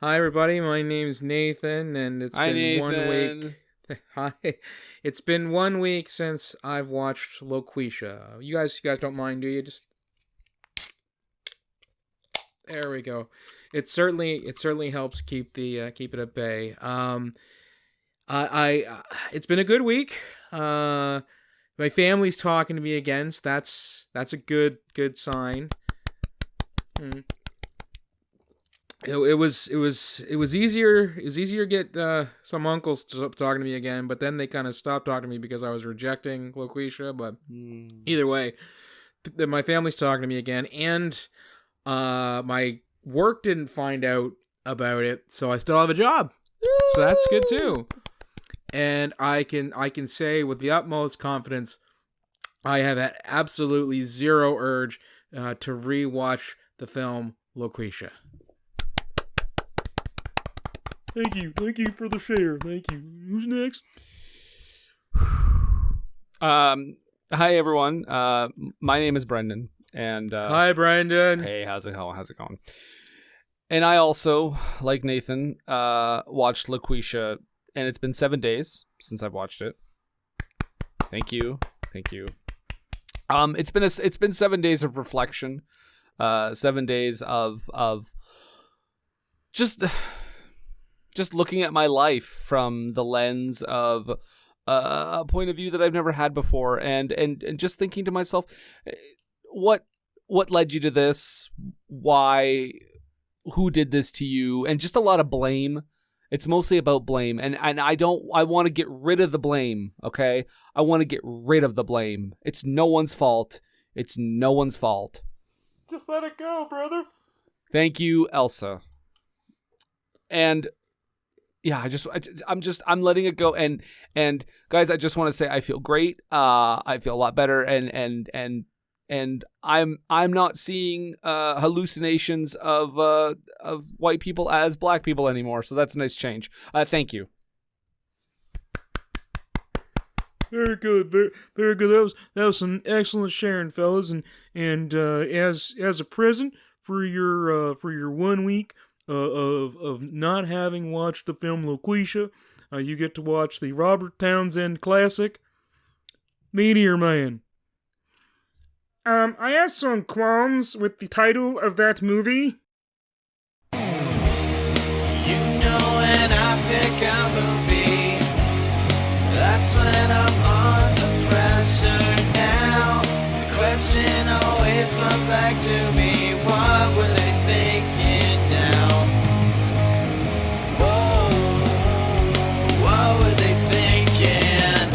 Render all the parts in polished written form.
Hi, everybody. My name's Nathan, and it's Hi, been Nathan. 1 week. Hi. It's been 1 week since I've watched Loquisha. You guys don't mind, do you? Just there we go. It certainly helps keep it at bay. It's been a good week. My family's talking to me again, so that's a good sign. It was easier to get some uncles talking to me again, but then they kind of stopped talking to me because I was rejecting Loquisha. But either way, my family's talking to me again, and my work didn't find out about it, so I still have a job. So that's good too. And I can say with the utmost confidence, I have had absolutely zero urge to rewatch the film Loquisha. Thank you for the share. Thank you. Who's next? Hi everyone. My name is Brendan, and Hi, Brendan. hey, how's it going? And I also, like Nathan, watched Loquisha, and it's been 7 days since I've watched it. Thank you. It's been 7 days of reflection, 7 days of just looking at my life from the lens of a point of view that I've never had before, and just thinking to myself, what led you to this? Why? Who did this to you? And just a lot of blame. It's mostly about blame, and I want to get rid of the blame. Okay, I want to get rid of the blame. It's no one's fault. It's no one's fault. Just let it go, brother. Thank you, Elsa. And yeah, I'm letting it go. And guys, I just want to say I feel great. I feel a lot better, and I'm not seeing hallucinations of white people as black people anymore. So that's a nice change. Thank you. Very good, very good. That was some excellent sharing, fellas. And as a present for your 1 week of not having watched the film Loquisha, you get to watch the Robert Townsend classic, Meteor Man. I have some qualms with the title of that movie. You know when I pick a movie, that's when I'm under pressure now. The question always comes back to me, what were they thinking now? Whoa, what were they thinking?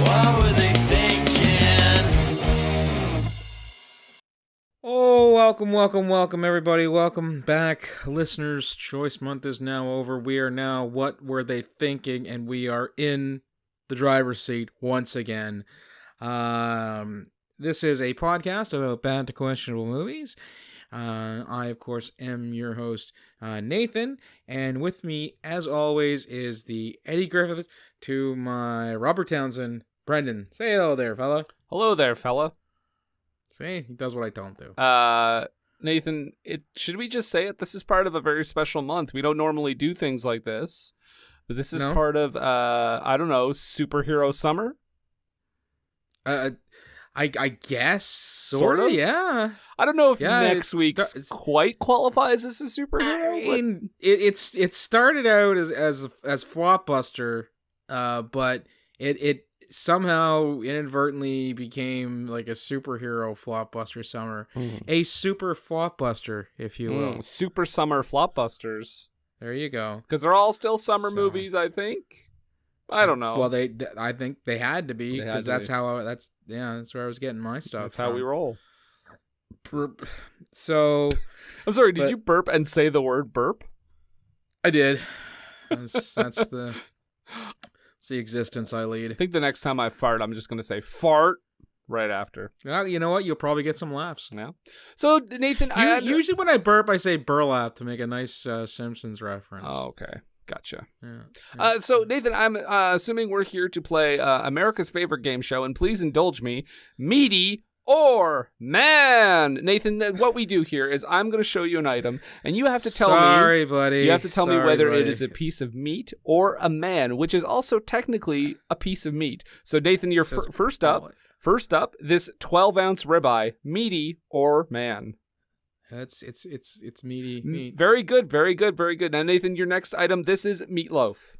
What were they thinking? Oh, welcome, everybody. Welcome back. Listeners' Choice Month is now over. We are now What Were They Thinking? And we are in the driver's seat once again. This is a podcast about bad to questionable movies. I, of course, am your host, Nathan. And with me, as always, is the Eddie Griffith to my Robert Townsend, Brendan. Say hello there, fella. Hello there, fella. See, he does what I don't do. Nathan, should we just say it? This is part of a very special month. We don't normally do things like this, but this is part of, I don't know, superhero summer? I guess, sort of, yeah. I don't know if next week quite qualifies as a superhero. I mean, it started out as Flopbuster, but it somehow inadvertently became like a superhero Flopbuster summer. A super Flopbuster, if you will. Super Summer Flopbusters. There you go. Because they're all still summer movies, I think. I don't know. Well, I think they had to be, because that's where I was getting my stuff. That's how we roll. So, I'm sorry, did you burp and say the word burp? I did. That's the existence I lead. I think the next time I fart, I'm just going to say fart right after. Well, you know what? You'll probably get some laughs. Yeah. So, Nathan, usually when I burp, I say burlap to make a nice Simpsons reference. Oh, okay. Gotcha. Yeah. So, Nathan, I'm assuming we're here to play America's favorite game show, and please indulge me, Meaty or man. Nathan, what we do here is I'm going to show you an item, and you have to tell me. Sorry, buddy. You have to tell me whether buddy. it is a piece of meat or a man, which is also technically a piece of meat. So Nathan, you're first up. First up, this 12-ounce ribeye, meaty or man? It's meaty meat. Very good, very good, very good. Now, Nathan, your next item. This is meatloaf.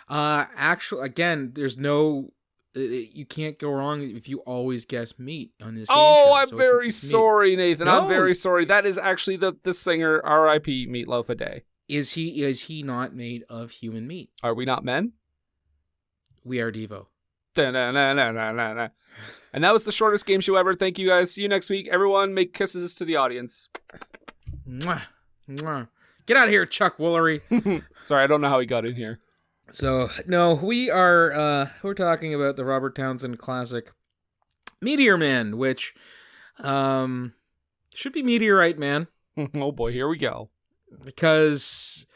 Actually, again, there's no. You can't go wrong if you always guess meat on this game Oh, show, I'm so very it's sorry, Nathan. No. I'm very sorry. That is actually the singer, R.I.P. Meatloaf a Day. Is he not made of human meat? Are we not men? We are Devo. Da-na-na-na-na-na. And that was the shortest game show ever. Thank you, guys. See you next week. Everyone, make kisses to the audience. Mwah, mwah. Get out of here, Chuck Woolery. Sorry, I don't know how he got in here. So, no, we're talking about the Robert Townsend classic Meteor Man, which should be Meteorite Man. Oh boy, here we go. Because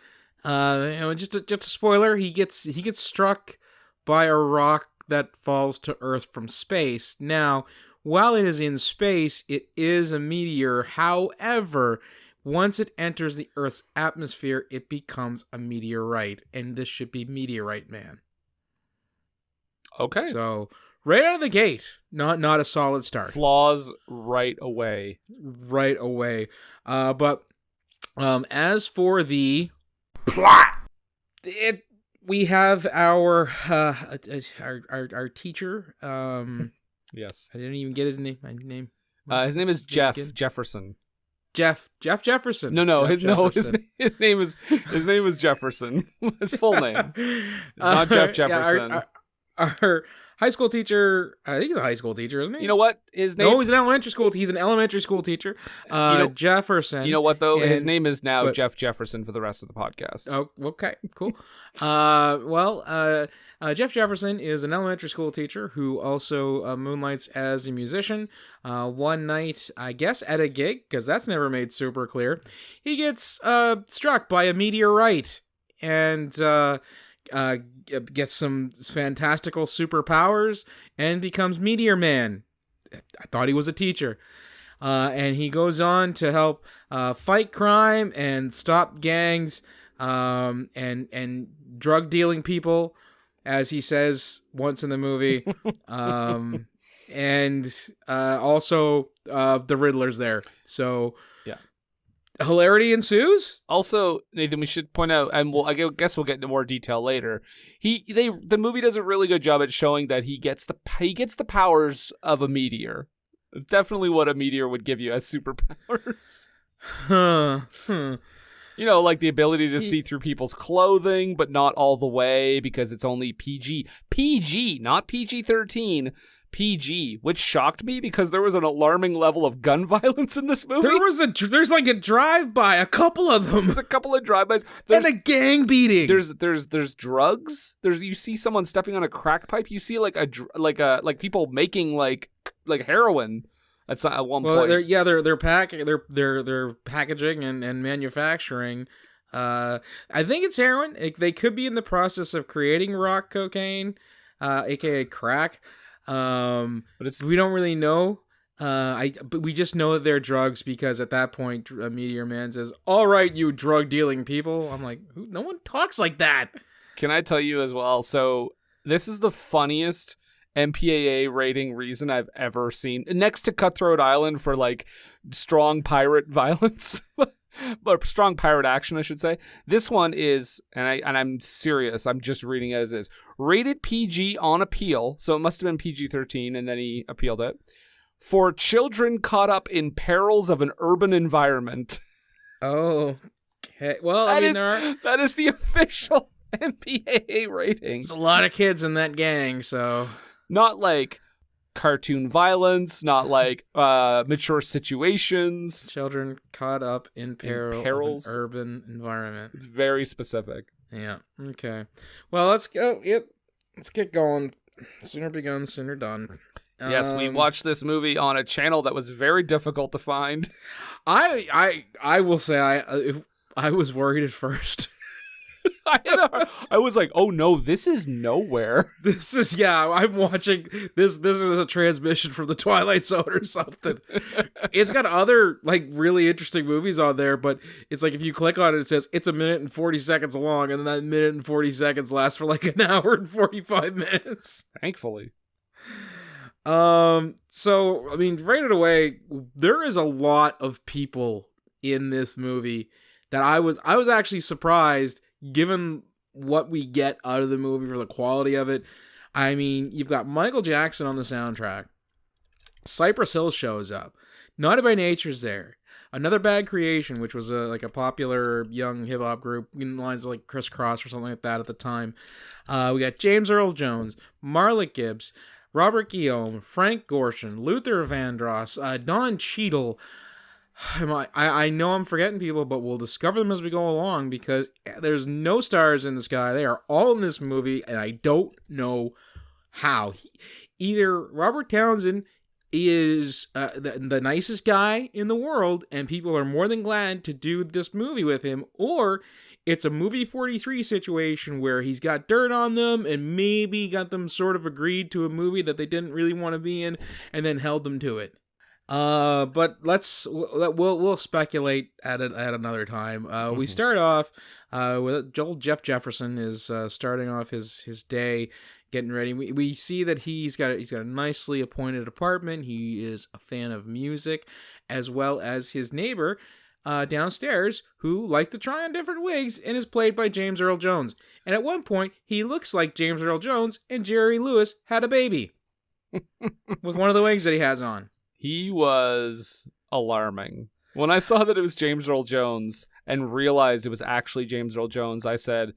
just a spoiler, he gets struck by a rock that falls to Earth from space. Now, while it is in space, it is a meteor. However, once it enters the Earth's atmosphere, it becomes a meteorite, and this should be Meteorite Man. Okay. So, right out of the gate, not a solid start. Flaws right away. Right away. But as for the plot, we have our teacher. Yes. I didn't even get his name. His name is Jeff Jefferson. Jeff Jefferson. His name is Jefferson. His full name, not Jeff Jefferson. Yeah, our high school teacher. I think he's a high school teacher, isn't he? You know what? His name. No, he's an elementary school. He's an elementary school teacher. Jefferson. You know what though? His name is now Jeff Jefferson for the rest of the podcast. Oh, okay, cool. Jeff Jefferson is an elementary school teacher who also moonlights as a musician. One night, I guess at a gig, because that's never made super clear, he gets struck by a meteorite and gets some fantastical superpowers and becomes Meteor Man. I thought he was a teacher. And he goes on to help fight crime and stop gangs and drug dealing people, as he says once in the movie. And also the Riddler's there. So yeah, hilarity ensues. Also, Nathan, we should point out, and I guess we'll get into more detail later. The movie does a really good job at showing that he gets the powers of a meteor. It's definitely what a meteor would give you as superpowers. You know, like the ability to see through people's clothing, but not all the way because it's only PG. PG, not PG-13. PG, which shocked me because there was an alarming level of gun violence in this movie. There's like a drive-by, a couple of them. There's a couple of drive-bys. And a gang beating. There's drugs. You see someone stepping on a crack pipe. You see like people making like heroin. That's at one point. They're packaging and manufacturing. I think it's heroin. They could be in the process of creating rock cocaine, aka crack. But we don't really know. But we just know that they're drugs because at that point, Meteor Man says, "All right, you drug dealing people." I'm like, no one talks like that. Can I tell you as well? So this is the funniest MPAA rating reason I've ever seen, next to Cutthroat Island for like strong pirate violence, but strong pirate action, I should say. This one is, and I'm serious, I'm just reading it as is, rated PG on appeal, so it must have been PG-13, and then he appealed it, for children caught up in perils of an urban environment. Oh, okay. Well, that is the official MPAA rating. There's a lot of kids in that gang, so... Not like cartoon violence, not like mature situations. Children caught up in perils of an urban environment. It's very specific. Yeah. Okay. Well, let's go. Yep. Let's get going. Sooner begun, sooner done. Yes, we watched this movie on a channel that was very difficult to find. I will say I was worried at first. I was like, oh no, this is nowhere. This is, I'm watching this. This is a transmission from the Twilight Zone or something. It's got other like really interesting movies on there, but it's like if you click on it, it says it's 1 minute and 40 seconds long, and then that 1 minute and 40 seconds lasts for like an hour and 45 minutes. Thankfully. So I mean, right away, there is a lot of people in this movie that I was actually surprised given what we get out of the movie for the quality of it. I mean, you've got Michael Jackson on the soundtrack. Cypress Hill shows up. Naughty by Nature's there. Another Bad Creation, which was like a popular young hip hop group in the lines of like Criss Cross or something like that at the time. We got James Earl Jones, Marla Gibbs, Robert Guillaume, Frank Gorshin, Luther Vandross, Don Cheadle. I know I'm forgetting people, but we'll discover them as we go along because there's no stars in the sky. They are all in this movie, and I don't know how. Either Robert Townsend is the nicest guy in the world, and people are more than glad to do this movie with him, or it's a movie 43 situation where he's got dirt on them and maybe got them sort of agreed to a movie that they didn't really want to be in and then held them to it. But we'll speculate at another time. We start off with Jeff Jefferson is starting off his day, getting ready. We see that he's got a nicely appointed apartment. He is a fan of music, as well as his neighbor downstairs, who likes to try on different wigs and is played by James Earl Jones. And at one point, he looks like James Earl Jones and Jerry Lewis had a baby with one of the wigs that he has on. He was alarming. When I saw that it was James Earl Jones and realized it was actually James Earl Jones, I said,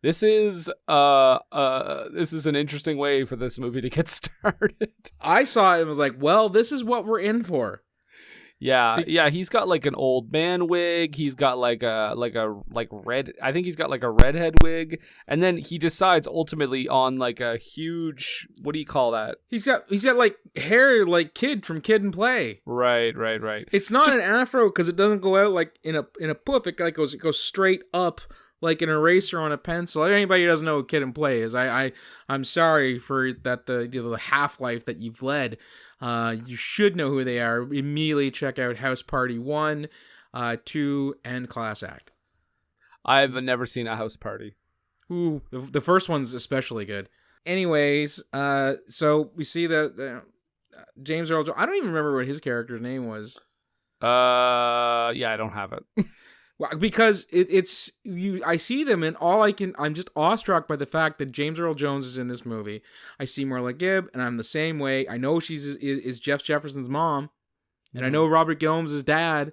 this is an interesting way for this movie to get started. I saw it and was like, well, this is what we're in for. Yeah, he's got like an old man wig. He's got like red. I think he's got like a redhead wig, and then he decides ultimately on like a huge. What do you call that? He's got like hair like Kid from Kid and Play. Right. It's not an afro because it doesn't go out like in a poof. It goes straight up like an eraser on a pencil. Anybody who doesn't know what Kid and Play is, I'm sorry for that the half-life that you've led. You should know who they are. Immediately check out House Party 1, 2, and Class Act. I've never seen a House Party. Ooh, the first one's especially good. Anyways, so we see that James Earl Jones, I don't even remember what his character's name was. Yeah, I don't have it. Well, because it's you. I see them, and I'm just awestruck by the fact that James Earl Jones is in this movie. I see Marla Gibb, and I'm the same way. I know she's is Jeff Jefferson's mom, and I know Robert Guillaume's his dad.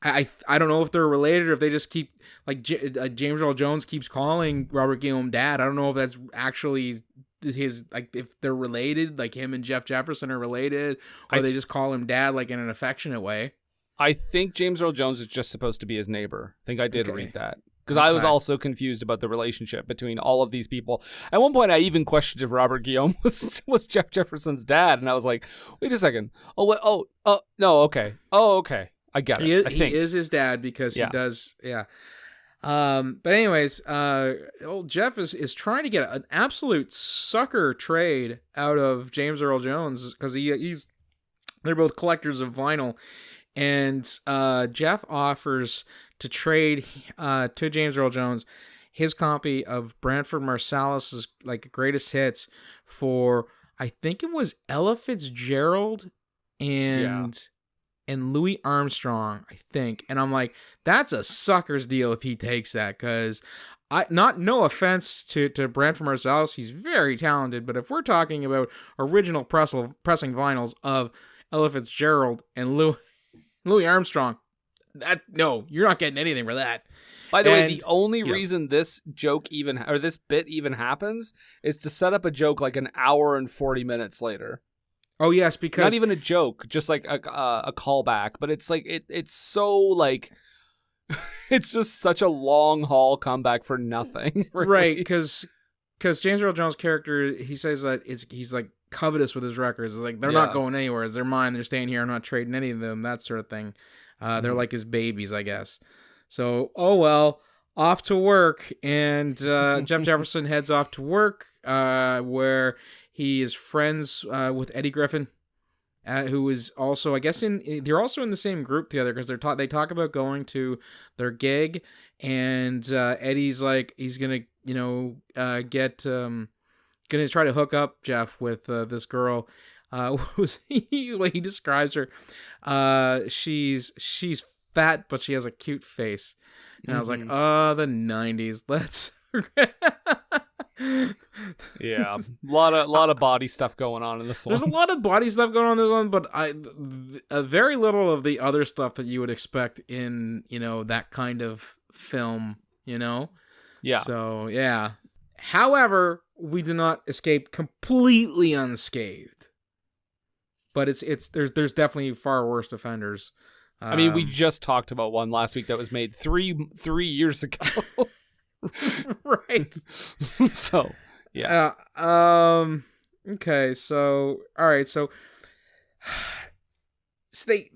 I don't know if they're related or if they just keep like James Earl Jones keeps calling Robert Guillaume dad. I don't know if that's actually his, like, if they're related, like him and Jeff Jefferson are related, or they just call him dad like in an affectionate way. I think James Earl Jones is just supposed to be his neighbor. I think I did read that. Because I was also confused about the relationship between all of these people. At one point, I even questioned if Robert Guillaume was Jeff Jefferson's dad. And I was like, wait a second. No, okay. Oh, okay. I get it. He is his dad because he does, But anyways, old Jeff is trying to get an absolute sucker trade out of James Earl Jones because they're both collectors of vinyl. And Jeff offers to trade to James Earl Jones his copy of Branford Marsalis's like greatest hits for, I think it was Ella Fitzgerald and Louis Armstrong, I think. And I'm like, that's a sucker's deal if he takes that, because no offense to Branford Marsalis, he's very talented, but if we're talking about original pressing vinyls of Ella Fitzgerald and Louis Armstrong, you're not getting anything for that. By the way, the only reason this this bit even happens is to set up a joke like an hour and 40 minutes later. Oh yes, because not even a joke, just like a callback. But it's like it's so like it's just such a long haul comeback for nothing, really. Right? Because James Earl Jones' character, he says that he's like covetous with his records. It's like they're not going anywhere. It's they're mine. They're staying here. I'm not trading any of them. That sort of thing. They're like his babies, I guess. So, oh well, off to work, and Jeff Jefferson heads off to work, where he is friends with Eddie Griffin, who is also, I guess, they're also in the same group together because they talk about going to their gig, and Eddie's like he's gonna gonna try to hook up Jeff with this girl. The way he describes her, she's fat, but she has a cute face. And I was like, oh, the 90s. Let's. Yeah, a lot of body stuff going on in this one. There's a lot of body stuff going on in this one, but very little of the other stuff that you would expect in that kind of film. Yeah. So yeah. However, we do not escape completely unscathed. But there's definitely far worse offenders. I mean, we just talked about one last week that was made three years ago. Right. So, yeah. Okay. So, all right. So they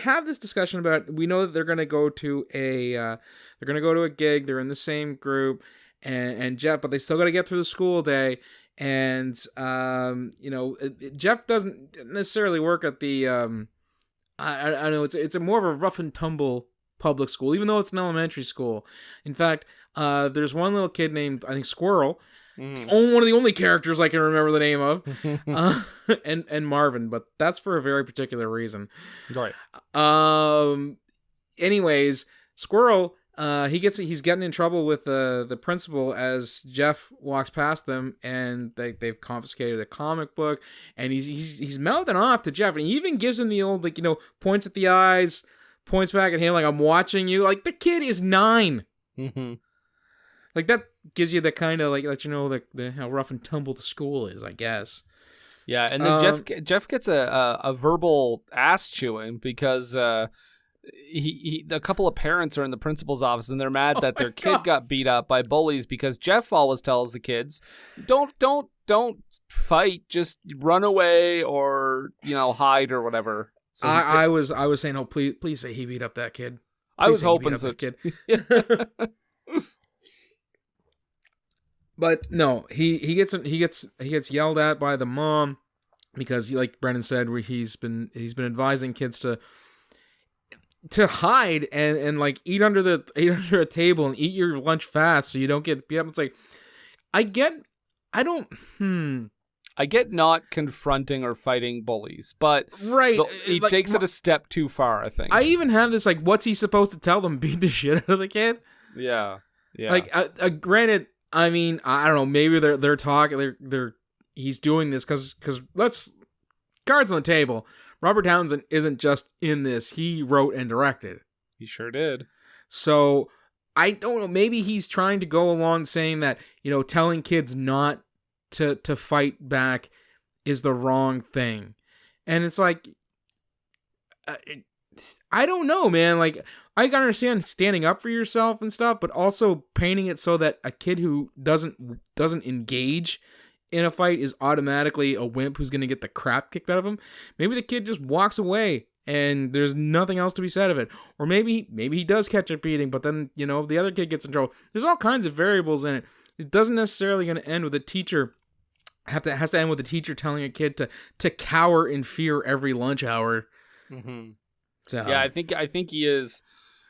have this discussion about, we know that they're going to go to a gig. They're in the same group, and Jeff, but they still got to get through the school day. And Jeff doesn't necessarily work at the I know it's a more of a rough and tumble public school, even though it's an elementary school. In fact, there's one little kid named, I think, Squirrel, one of the only characters I can remember the name of, and Marvin, but that's for a very particular reason. Right. Anyways, Squirrel, he's getting in trouble with the principal as Jeff walks past them, and they've confiscated a comic book, and he's mouthing off to Jeff, and he even gives him the old points at the eyes, points back at him like, I'm watching you. Like, the kid is 9. Mm-hmm. Like, that gives you the kind of let you know the how rough and tumble the school is, I guess. Yeah, and then Jeff gets a verbal ass chewing because he a couple of parents are in the principal's office, and they're mad that their kid got beat up by bullies because Jeff always tells the kids, don't fight, just run away or hide or whatever. So I was saying, oh, please say he beat up that kid. I was hoping so. Kid. But no, he gets yelled at by the mom because, like Brendan said, where he's been advising kids to hide and like eat under a table and eat your lunch fast so you don't get beat up. It's like, I get not confronting or fighting bullies, but right, he takes it a step too far, I think. I even have this, like, what's he supposed to tell them? Beat the shit out of the kid? Yeah. Like, granted, I mean, I don't know, maybe they're talking, he's doing this because let's, cards on the table. Robert Townsend isn't just in this. He wrote and directed. He sure did. So, I don't know, maybe he's trying to go along saying that, telling kids not to fight back is the wrong thing. And it's like, I don't know, man. Like, I can understand standing up for yourself and stuff, but also painting it so that a kid who doesn't engage in a fight is automatically a wimp who's going to get the crap kicked out of him. Maybe the kid just walks away and there's nothing else to be said of it. Or maybe he does catch a beating, but then, the other kid gets in trouble. There's all kinds of variables in it. It doesn't necessarily going to end with a teacher. Has to end with a teacher telling a kid to cower in fear every lunch hour. Mm-hmm. So. Yeah, I think he is.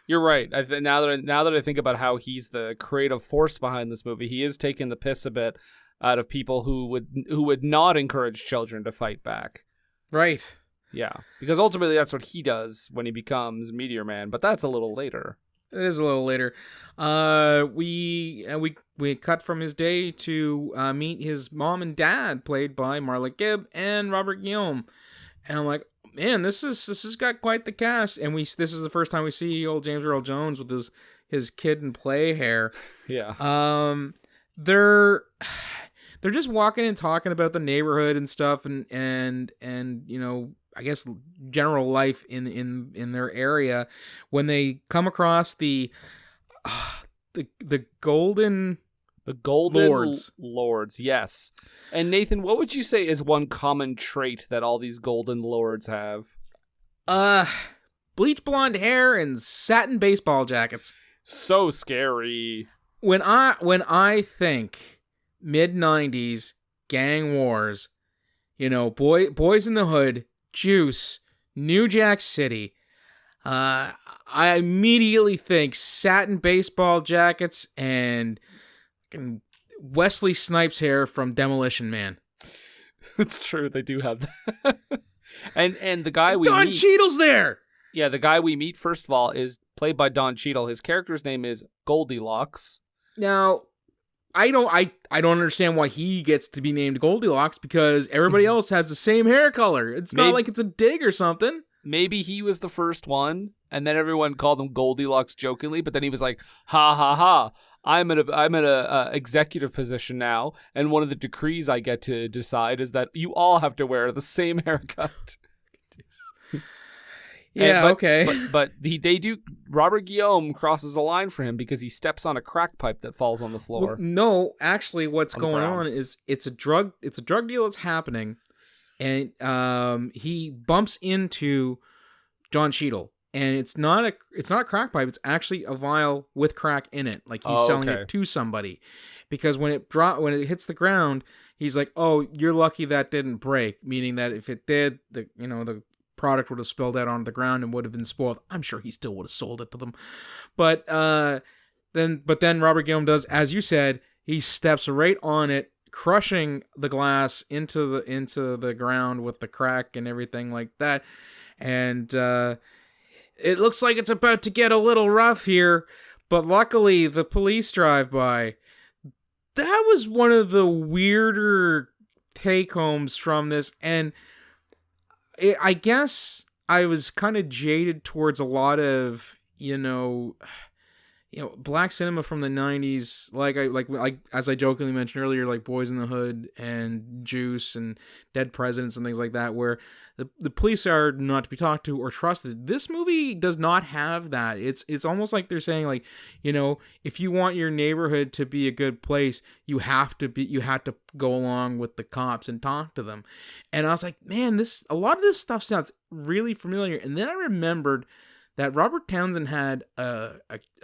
You're right. Now that I think about how he's the creative force behind this movie, he is taking the piss a bit out of people who would not encourage children to fight back. Right. Yeah, because ultimately that's what he does when he becomes Meteor Man, but that's a little later. It is a little later. We cut from his day to meet his mom and dad, played by Marla Gibb and Robert Guillaume. And I'm like, man, this has got quite the cast. And this is the first time we see old James Earl Jones with his kid and play hair. Yeah. They're just walking and talking about the neighborhood and stuff, and I guess general life in their area when they come across the golden lords, yes. And Nathan, what would you say is one common trait that all these golden lords have? Bleach blonde hair and satin baseball jackets. So scary. When I think mid-90s gang wars, Boys in the Hood, Juice, New Jack City, I immediately think satin baseball jackets and Wesley Snipes hair from Demolition Man. It's true, they do have that. and the guy we Don meet, Cheadle's there. Yeah, the guy we meet first of all is played by Don Cheadle. His character's name is Goldilocks. Now, I don't understand why he gets to be named Goldilocks because everybody else has the same hair color. It's not like it's a dig or something. Maybe he was the first one, and then everyone called him Goldilocks jokingly. But then he was like, "Ha ha ha! I'm at a executive position now, and one of the decrees I get to decide is that you all have to wear the same haircut." Yeah, okay. But they do. Robert Guillaume crosses a line for him because he steps on a crack pipe that falls on the floor. Well, no, actually, what's going on is it's a drug deal that's happening, and he bumps into Don Cheadle, and it's not a crack pipe. It's actually a vial with crack in it. Like he's selling it to somebody, because when it hits the ground, he's like, "Oh, you're lucky that didn't break," meaning that if it did, the product would have spilled out onto the ground and would have been spoiled. I'm sure he still would have sold it to them. But then Robert Guillaume does, as you said, he steps right on it, crushing the glass into the ground with the crack and everything like that. And it looks like it's about to get a little rough here, but luckily the police drive by. That was one of the weirder take-homes from this, and I guess I was kind of jaded towards a lot of, black cinema from the 90s, like as I jokingly mentioned earlier, like Boys in the Hood and Juice and Dead Presidents and things like that, where the police are not to be talked to or trusted. This movie does not have that. It's almost like they're saying, like, if you want your neighborhood to be a good place, you have to go along with the cops and talk to them. And I was like, man, a lot of this stuff sounds really familiar. And then I remembered that Robert Townsend had a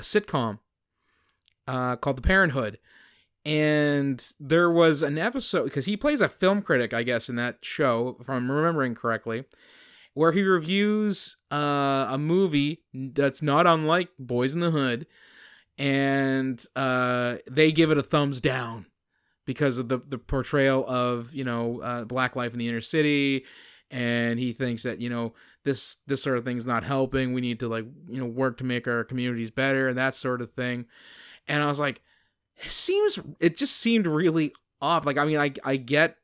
sitcom called The Parenthood. And there was an episode, because he plays a film critic, I guess, in that show, if I'm remembering correctly, where he reviews a movie that's not unlike Boys in the Hood, and they give it a thumbs down because of the portrayal of, black life in the inner city, and he thinks that, this sort of thing's not helping. We need to, work to make our communities better and that sort of thing. And I was like, it just seemed really off. Like, I mean, I get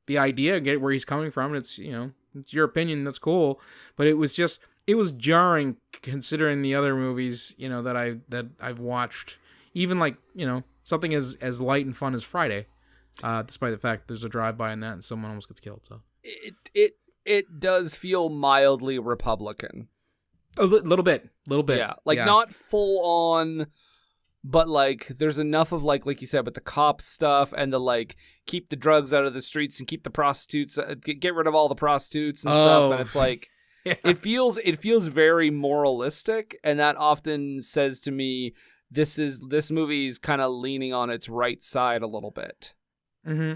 the idea, I get where he's coming from. It's, it's your opinion. That's cool. But it was jarring considering the other movies, that I've watched, even like, something as light and fun as Friday, despite the fact there's a drive-by in that and someone almost gets killed. So it does feel mildly Republican. A little bit. Yeah. Not full on, but like there's enough of like you said, with the cop stuff and the keep the drugs out of the streets and keep the prostitutes, get rid of all the prostitutes and stuff. And it's like, yeah. It feels very moralistic, and that often says to me, this movie's kind of leaning on its right side a little bit. Mm-hmm.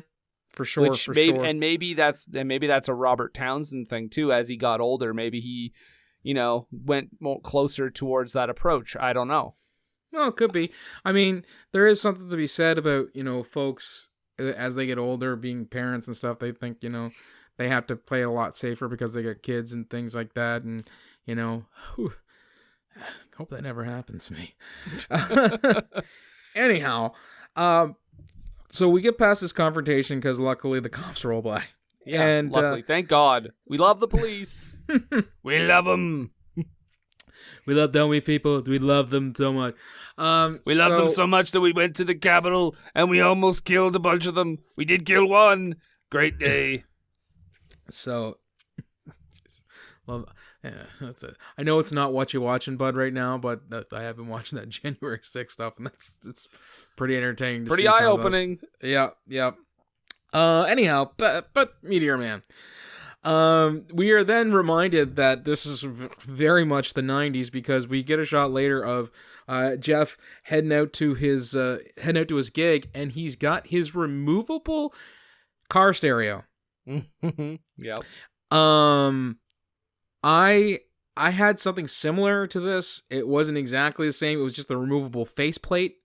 For sure. Sure. And maybe that's a Robert Townsend thing too. As he got older, maybe he, went more closer towards that approach. I don't know. Well, it could be. I mean, there is something to be said about, folks as they get older, being parents and stuff. They think, they have to play a lot safer because they got kids and things like that. And, hope that never happens to me. Anyhow, so we get past this confrontation because luckily the cops roll by. Yeah, and luckily. Thank God. We love the police. We love them. We love dummy people. We love them so much. We love them so much that we went to the Capitol and we almost killed a bunch of them. We did kill one. Great day. So, well, yeah, that's it. I know it's not what you're watching, bud, right now, but I have been watching that January 6th stuff, and it's pretty entertaining. Pretty eye-opening. Yeah. Anyhow, but Meteor Man. We are then reminded that this is very much the 90s because we get a shot later of Jeff heading out to his gig, and he's got his removable car stereo. Yep. I had something similar to this. It wasn't exactly the same. It was just the removable faceplate.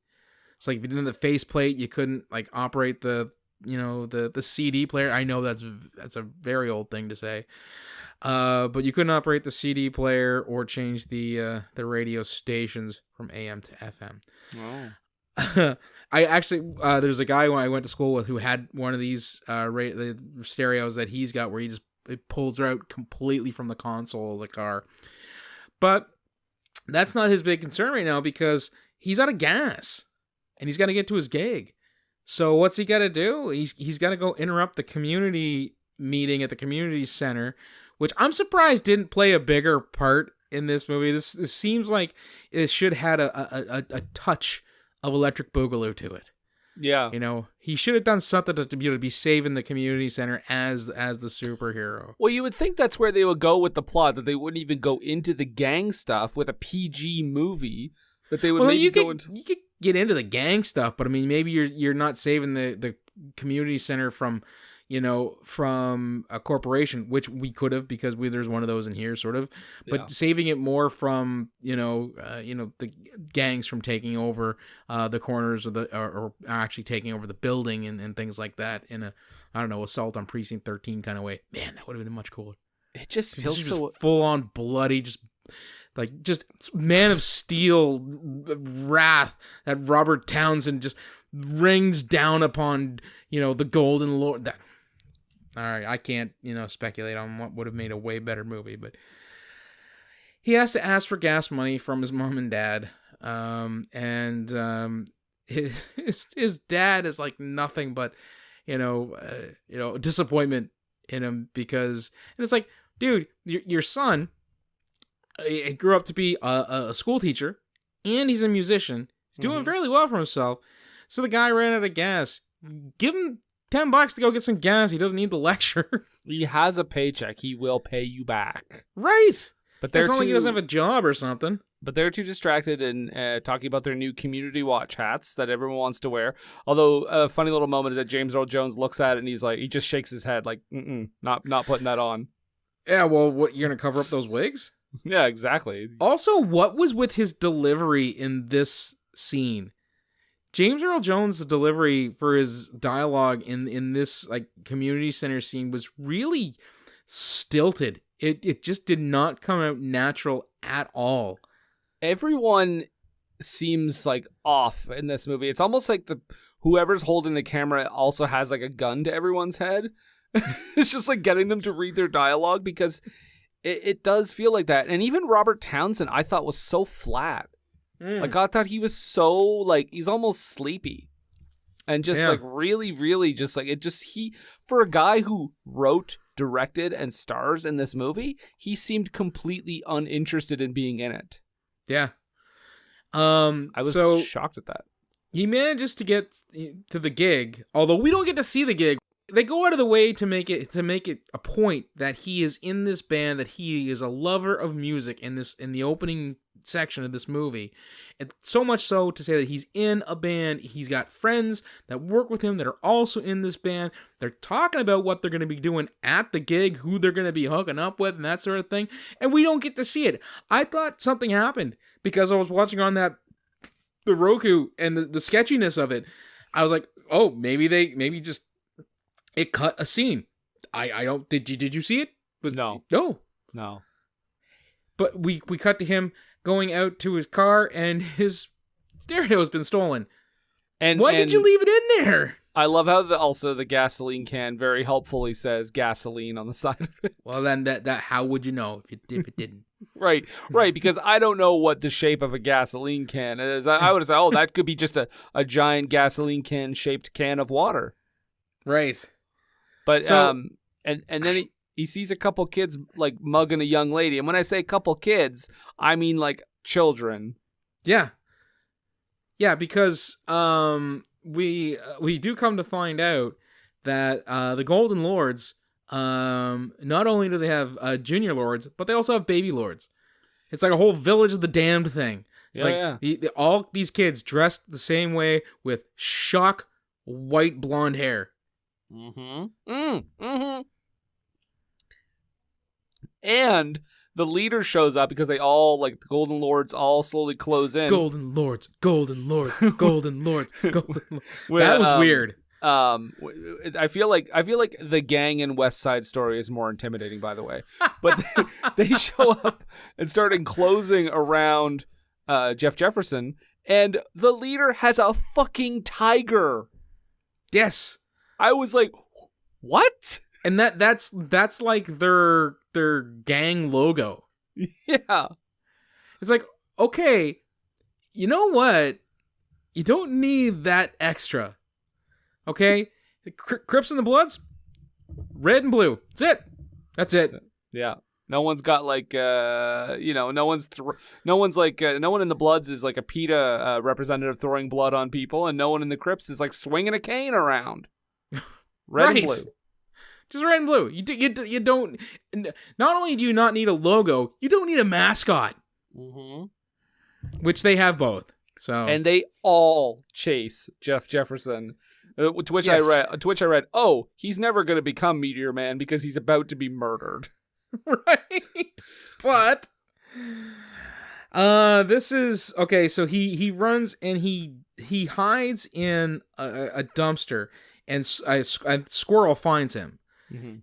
It's like if you didn't have the faceplate, you couldn't like operate the CD player. I know that's a very old thing to say. But you couldn't operate the CD player or change the radio stations from AM to FM. Oh. I actually there's a guy who I went to school with who had one of these the stereos that he's got where it pulls her out completely from the console of the car. But that's not his big concern right now because he's out of gas and he's got to get to his gig. So what's he got to do? He's got to go interrupt the community meeting at the community center, which I'm surprised didn't play a bigger part in this movie. This seems like it should have had a touch of Electric Boogaloo to it. Yeah. He should have done something to be saving the community center as the superhero. Well, you would think that's where they would go with the plot, that they wouldn't even go into the gang stuff with a PG movie. That they would you could get into the gang stuff, but I mean, maybe you're not saving the community center from a corporation, which we could have because there's one of those in here, sort of. But saving it more from the gangs from taking over the corners of or actually taking over the building and things like that in assault on Precinct 13 kind of way. Man, that would have been much cooler. It just feels so full on bloody, just Man of Steel wrath that Robert Townsend just rings down upon the Golden Lord. All right, I can't, speculate on what would have made a way better movie, but he has to ask for gas money from his mom and dad, and his dad is like nothing but, disappointment in him because, and it's like, dude, your son, he grew up to be a school teacher, and he's a musician. He's doing fairly well for himself. So the guy ran out of gas. Give him $10 to go get some gas. He doesn't need the lecture. He has a paycheck. He will pay you back. Right. But it's not like he doesn't have a job or something. But they're too distracted in talking about their new community watch hats that everyone wants to wear. Although a funny little moment is that James Earl Jones looks at it and he just shakes his head like, not putting that on. Yeah, well, what, you're going to cover up those wigs? Yeah, exactly. Also, what was with his delivery in this scene? James Earl Jones' delivery for his dialogue in this like community center scene was really stilted. It just did not come out natural at all. Everyone seems like off in this movie. It's almost like whoever's holding the camera also has like a gun to everyone's head. It's just like getting them to read their dialogue because it does feel like that. And even Robert Townsend I thought was so flat. Like I thought he was so like he's almost sleepy, and just like really, really just like for a guy who wrote, directed, and stars in this movie, he seemed completely uninterested in being in it. Yeah, I was shocked at that. He manages to get to the gig, although we don't get to see the gig. They go out of the way to make it a point that he is in this band, that he is a lover of music in the opening section of this movie. And so much so to say that he's in a band, he's got friends that work with him that are also in this band. They're talking about what they're going to be doing at the gig, who they're going to be hooking up with and that sort of thing. And we don't get to see it. I thought something happened because I was watching on the Roku and the sketchiness of it. I was like, oh, maybe it cut a scene. I don't. Did you see it? No. But we cut to him going out to his car, and his stereo has been stolen. And why did you leave it in there? I love how the gasoline can very helpfully says gasoline on the side of it. Well, then that how would you know if it didn't? Right, because I don't know what the shape of a gasoline can is. I would have said, oh, that could be just a giant gasoline can shaped can of water. Right. But and then he sees a couple kids like mugging a young lady, and when I say couple kids, I mean like children. Yeah, because we do come to find out that the Golden Lords not only do they have junior lords, but they also have baby lords. It's like a whole Village of the Damned thing. It's all these kids dressed the same way with shock white blonde hair. And the leader shows up because they all, like, the Golden Lords all slowly close in. Golden Lords, Golden Lords, Golden Lords, Golden Lords. That was weird. I feel like the gang in West Side Story is more intimidating, by the way. But they show up and start enclosing around Jeff Jefferson, and the leader has a fucking tiger. Yes. I was like, what? And that's like their gang logo. Yeah. It's like, okay, you know what? You don't need that extra. Okay? The Crips and the Bloods, red and blue. That's it. Yeah. No one's got like no one in the Bloods is like a PETA representative throwing blood on people, and no one in the Crips is like swinging a cane around. Red and blue. Just red and blue. You don't. Not only do you not need a logo, you don't need a mascot. Which they have both. So and they all chase Jeff Jefferson. To which I read, oh, he's never going to become Meteor Man because he's about to be murdered. Right. But this is okay. So he runs and he hides in a dumpster, and a squirrel finds him.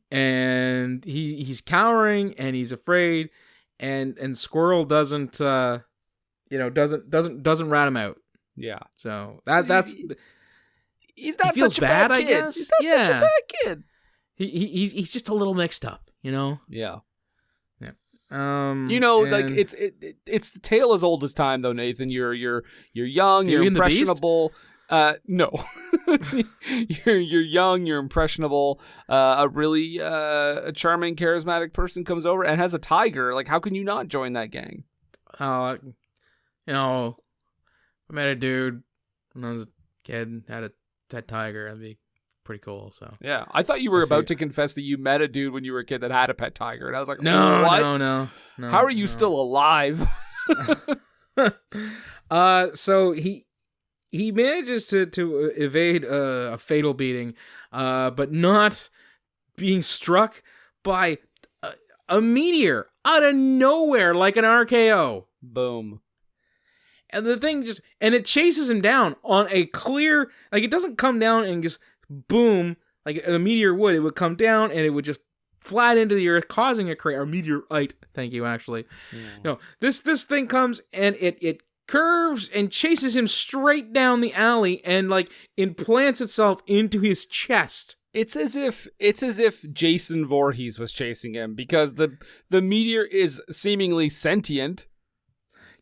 And he's cowering and he's afraid, and Squirrel doesn't rat him out. Yeah. So that's he's not he feels such a bad, bad kid. I guess. He's not such a bad kid. He's just a little mixed up, Yeah. Yeah. Like it's the tale as old as time, though, Nathan. You're young, you're impressionable. No. you're young, you're impressionable. A really a charming, charismatic person comes over and has a tiger. Like, how can you not join that gang? I met a dude when I was a kid, had a tiger. That'd be pretty cool. So yeah, I thought you were about to confess that you met a dude when you were a kid that had a pet tiger, and I was like, no, what? No. How are you still alive? So he manages to evade a fatal beating, but not being struck by a meteor out of nowhere, like an RKO. Boom. And the thing it chases him down on a clear, like, it doesn't come down and just boom, like a meteor would. It would come down and it would just flat into the earth, causing a crater, or meteorite. Thank you, actually. No, this thing comes and it curves and chases him straight down the alley and like implants itself into his chest. It's as if Jason Voorhees was chasing him, because the meteor is seemingly sentient.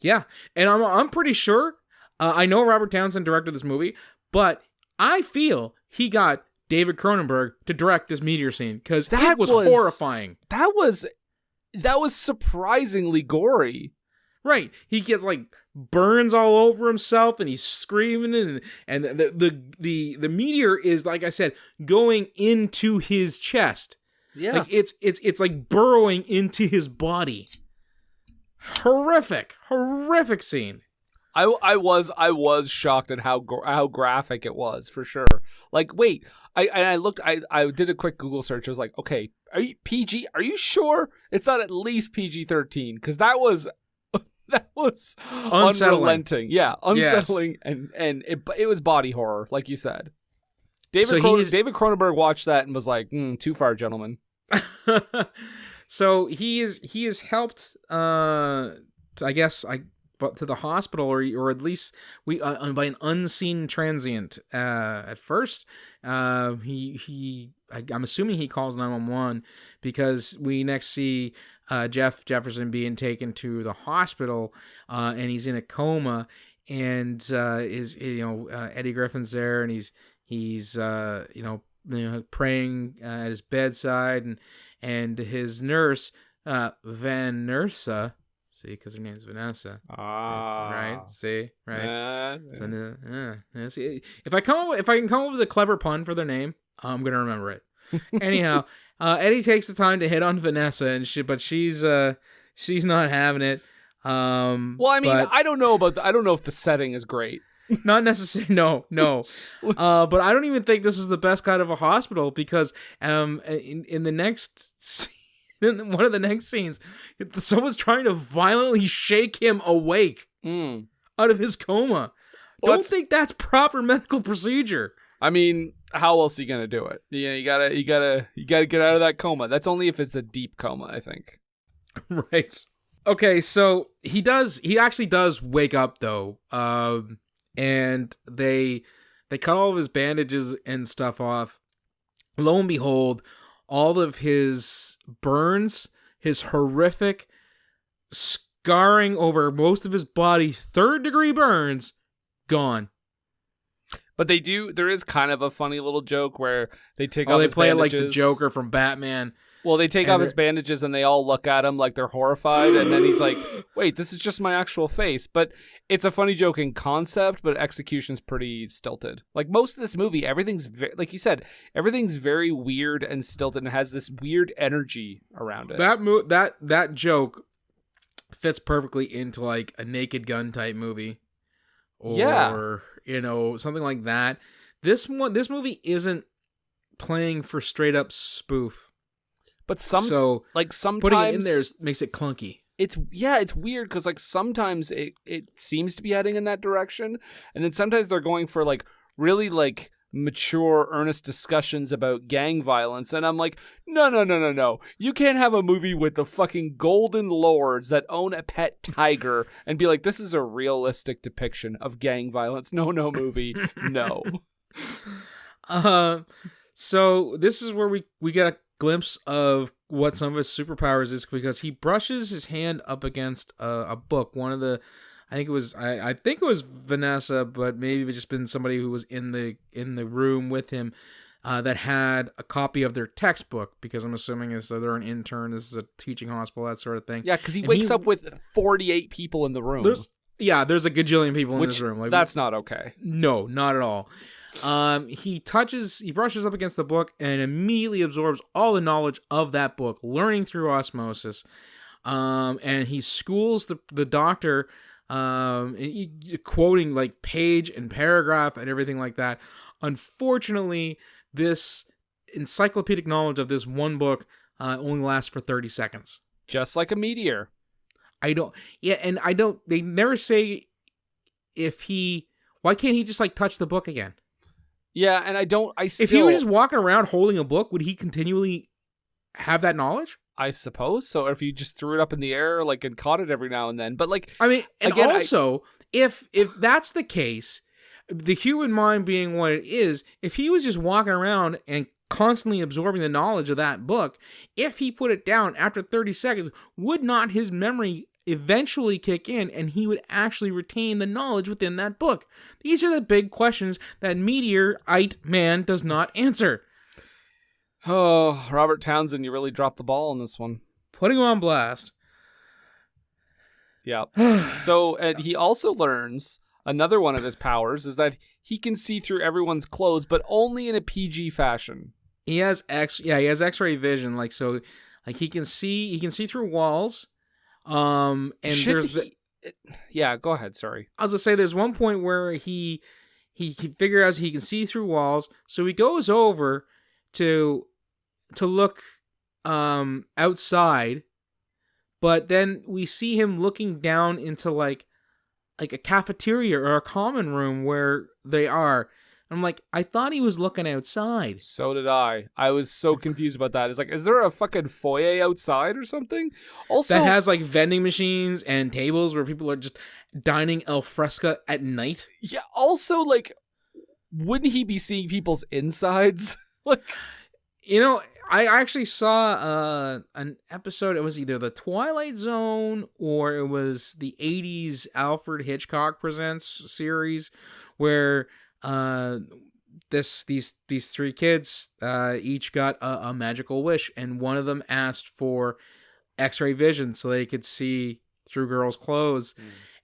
Yeah, and I'm pretty sure. I know Robert Townsend directed this movie, but I feel he got David Cronenberg to direct this meteor scene because it was horrifying. That was surprisingly gory. Right, he gets like burns all over himself, and he's screaming, and the meteor is, like I said, going into his chest. Yeah, like it's like burrowing into his body. Horrific scene. I was shocked at how graphic it was, for sure. Like, wait, I did a quick Google search. I was like, okay, are you PG? Are you sure it's not at least PG-13? Because that was unrelenting. Yeah, unsettling, yes. and it was body horror, like you said. David Cronenberg watched that and was like, too far, gentlemen. So he is helped, I guess, to the hospital, or at least by an unseen transient. At first, I'm assuming he calls 911 because we next see Jeff Jefferson being taken to the hospital, and he's in a coma, and Eddie Griffin's there, and he's praying at his bedside, and his nurse, Vanessa, see, because her name's Vanessa. Right? See, right? See, if I can come up with a clever pun for their name, I'm gonna remember it. Anyhow, Eddie takes the time to hit on Vanessa and shit, but she's not having it. Well, I mean, I don't know if the setting is great. Not necessarily. No. But I don't even think this is the best kind of a hospital because in the next in one of the next scenes, someone's trying to violently shake him awake out of his coma. Don't think that's proper medical procedure. I mean, how else are you gonna do it? Yeah, you gotta get out of that coma. That's only if it's a deep coma, I think. Right. Okay, so he actually does wake up though. And they cut all of his bandages and stuff off. Lo and behold, all of his burns, his horrific scarring over most of his body, 3rd-degree burns, gone. But there is kind of a funny little joke where they take off his bandages. They play it like the Joker from Batman. Well, they take off his bandages and they all look at him like they're horrified. And then he's like, wait, this is just my actual face. But it's a funny joke in concept, but execution's pretty stilted. Like most of this movie, everything's, like you said, everything's very weird and stilted and has this weird energy around it. That joke fits perfectly into like a Naked Gun type movie. Or, something like that. This movie isn't playing for straight up spoof. But sometimes putting it in there makes it clunky. It's weird because like sometimes it seems to be heading in that direction, and then sometimes they're going for like really like mature, earnest discussions about gang violence, and I'm like, no, you can't have a movie with the fucking golden lords that own a pet tiger and be like, this is a realistic depiction of gang violence. No, movie, no. So this is where we get a glimpse of what some of his superpowers is because he brushes his hand up against a book. One of the, I think it was Vanessa, but maybe it just been somebody who was in the room with him that had a copy of their textbook because I'm assuming they're an intern. This is a teaching hospital, that sort of thing. Yeah, because he wakes up with 48 people in the room. There's a gajillion people in this room. Like, that's not okay. No, not at all. He brushes up against the book and immediately absorbs all the knowledge of that book, learning through osmosis. And he schools the doctor, quoting like page and paragraph and everything like that. Unfortunately, this encyclopedic knowledge of this one book only lasts for 30 seconds. Just like a meteor. They never say why can't he just like touch the book again? Yeah, and if he was just walking around holding a book, would he continually have that knowledge? I suppose so. Or if you just threw it up in the air, like, and caught it every now and then. But like, I mean, and again, also, if that's the case, the human mind being what it is, if he was just walking around and constantly absorbing the knowledge of that book, if he put it down after 30 seconds, would not his memory eventually kick in and he would actually retain the knowledge within that book? These are the big questions that Meteorite Man does not answer. Oh, Robert Townsend, you really dropped the ball on this one. Putting him on blast. Yeah. So, and he also learns another one of his powers is that he can see through everyone's clothes, but only in a PG fashion. He has X-ray vision, like, so, like, he can see through walls. And yeah, go ahead. Sorry. I was gonna say there's one point where he figures out he can see through walls, so he goes over to look outside, but then we see him looking down into like a cafeteria or a common room where they are. I'm like, I thought he was looking outside. So did I. I was so confused about that. It's like, is there a fucking foyer outside or something? Also, that has like vending machines and tables where people are just dining al fresco at night. Yeah. Also, like, wouldn't he be seeing people's insides? Like, I actually saw an episode. It was either The Twilight Zone or it was the 80s Alfred Hitchcock Presents series where these three kids each got a magical wish, and one of them asked for X-ray vision so they could see through girls' clothes,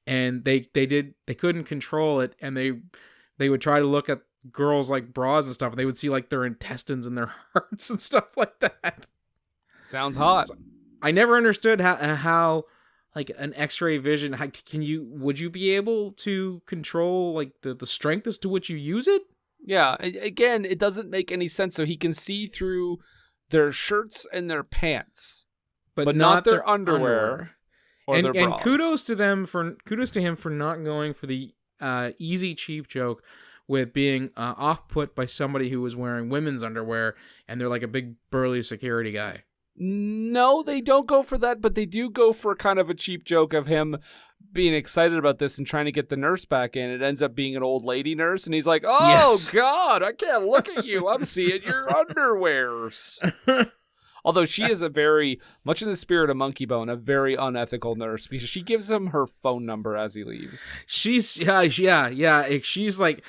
and they couldn't control it, and they would try to look at girls like bras and stuff, and they would see like their intestines and their hearts and stuff like that. Sounds hot. I never understood how like an X-ray vision. Would you be able to control like the strength as to which you use it? Yeah. Again, it doesn't make any sense. So he can see through their shirts and their pants, but not their underwear. Or their bras. And kudos to him for not going for the easy cheap joke with being off-put by somebody who was wearing women's underwear and they're like a big burly security guy. No, they don't go for that, but they do go for kind of a cheap joke of him being excited about this and trying to get the nurse back in. It ends up being an old lady nurse, and he's like, "Oh, yes. God, I can't look at you. I'm seeing your underwears." Although she is a very, much in the spirit of Monkey Bone, a very unethical nurse, because she gives him her phone number as he leaves. She's like,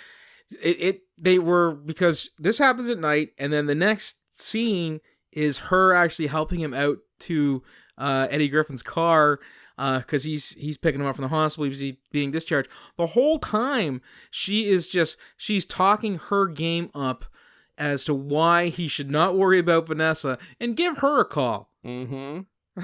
because this happens at night, and then the next scene is her actually helping him out to Eddie Griffin's car, because he's picking him up from the hospital. He's being discharged. The whole time, she's talking her game up as to why he should not worry about Vanessa and give her a call. Mm-hmm.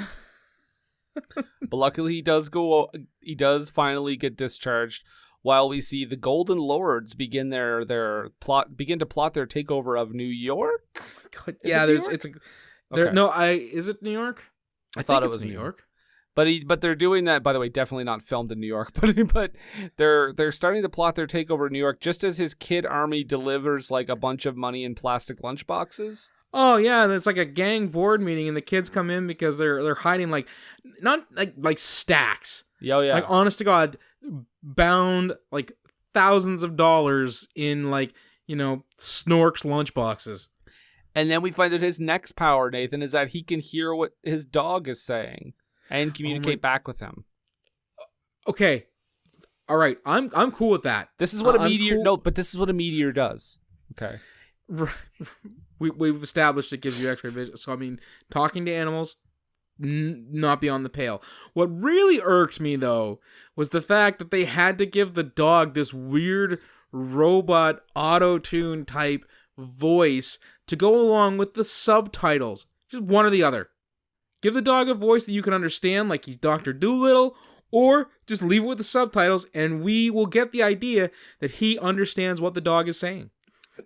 But luckily, he does finally get discharged. While we see the Golden Lords begin to plot their takeover of New York. God, yeah, is it New York? I thought it was New York. But they're doing that, by the way, definitely not filmed in New York, but they're starting to plot their takeover of New York just as his kid army delivers like a bunch of money in plastic lunchboxes. Oh yeah, and it's like a gang board meeting, and the kids come in because they're hiding like not like stacks. Oh yeah, like honest to God, bound like thousands of dollars in like Snork's lunchboxes. And then we find out his next power, Nathan, is that he can hear what his dog is saying and communicate back with him. Okay, all right, I'm cool with that. This is what a meteor. Cool. No, but this is what a meteor does. Okay, we've established it gives you X-ray vision. So I mean, talking to animals, not beyond the pale. What really irked me though was the fact that they had to give the dog this weird robot auto-tune type voice to go along with the subtitles. Just one or the other. Give the dog a voice that you can understand, like he's Dr. Dolittle, or just leave it with the subtitles, and we will get the idea that he understands what the dog is saying.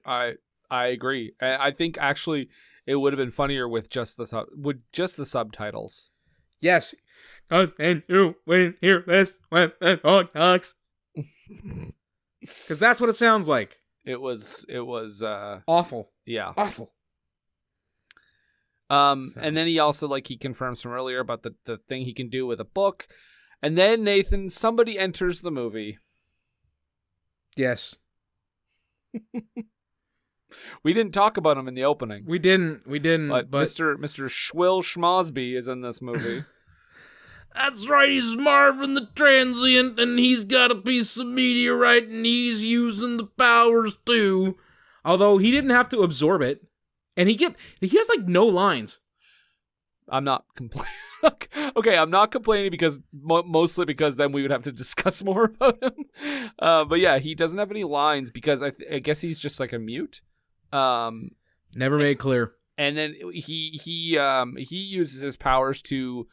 I agree. I think actually it would have been funnier with just the subtitles. Yes. And you will hear this when the dog talks. Because that's what it sounds like. It was awful. Yeah. Awful. And then he also he confirms from earlier about the thing he can do with a book. And then Nathan, somebody enters the movie. Yes. We didn't talk about him in the opening. We didn't. But Mr. Schwill Schmosby is in this movie. That's right, he's Marvin the Transient, and he's got a piece of meteorite, and he's using the powers too. Although he didn't have to absorb it, and he has no lines. I'm not complaining. Okay, I'm not complaining because mostly because then we would have to discuss more about him. But yeah, he doesn't have any lines because I guess he's just like a mute. Never made clear. And then he uses his powers to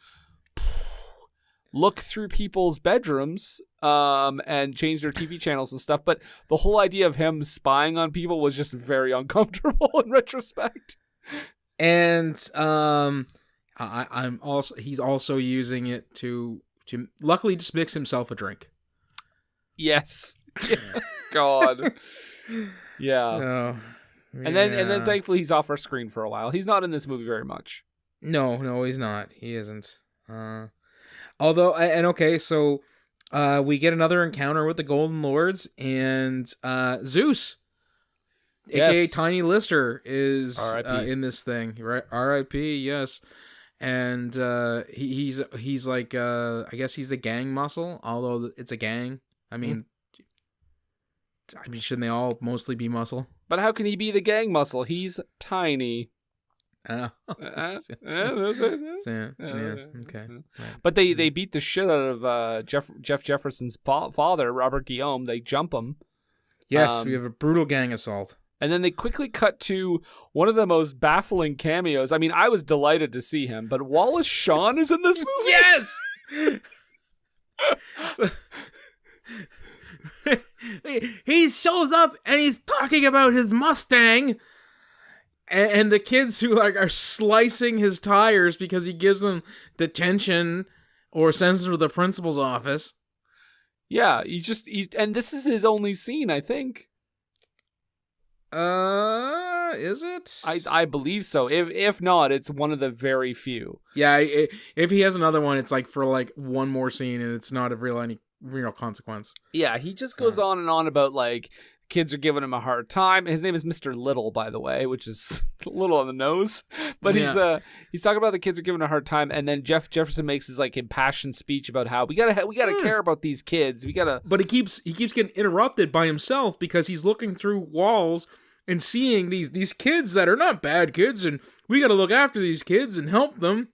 look through people's bedrooms and change their TV channels and stuff. But the whole idea of him spying on people was just very uncomfortable in retrospect. And he's also using it to luckily just mix himself a drink. Yes. God. Yeah. Oh, and then thankfully he's off our screen for a while. He's not in this movie very much. No, he's not. He isn't. Although, and okay, so we get another encounter with the Golden Lords, and Zeus, aka Tiny Lister, is in this thing. Right? R.I.P. Yes, and he's like I guess he's the gang muscle. Although it's a gang. I mean, shouldn't they all mostly be muscle? But how can he be the gang muscle? He's tiny. Yeah. Okay. But they beat the shit out of Jeff Jefferson's father, Robert Guillaume. They jump him. Yes, we have a brutal gang assault. And then they quickly cut to one of the most baffling cameos. I mean, I was delighted to see him, but Wallace Shawn is in this movie? Yes! He shows up and he's talking about his Mustang and the kids who are slicing his tires because he gives them detention or sends them to the principal's office. Yeah, and this is his only scene, I think. Is it? I believe so. If not, it's one of the very few. Yeah, if he has another one, it's for one more scene, and it's not of any real consequence. Yeah, he just goes on and on about kids are giving him a hard time. His name is Mr. Little, by the way, which is a little on the nose. But he's talking about the kids are giving him a hard time, and then Jeff Jefferson makes his impassioned speech about how we gotta care about these kids. We gotta. But he keeps getting interrupted by himself because he's looking through walls and seeing these kids that are not bad kids, and we gotta look after these kids and help them.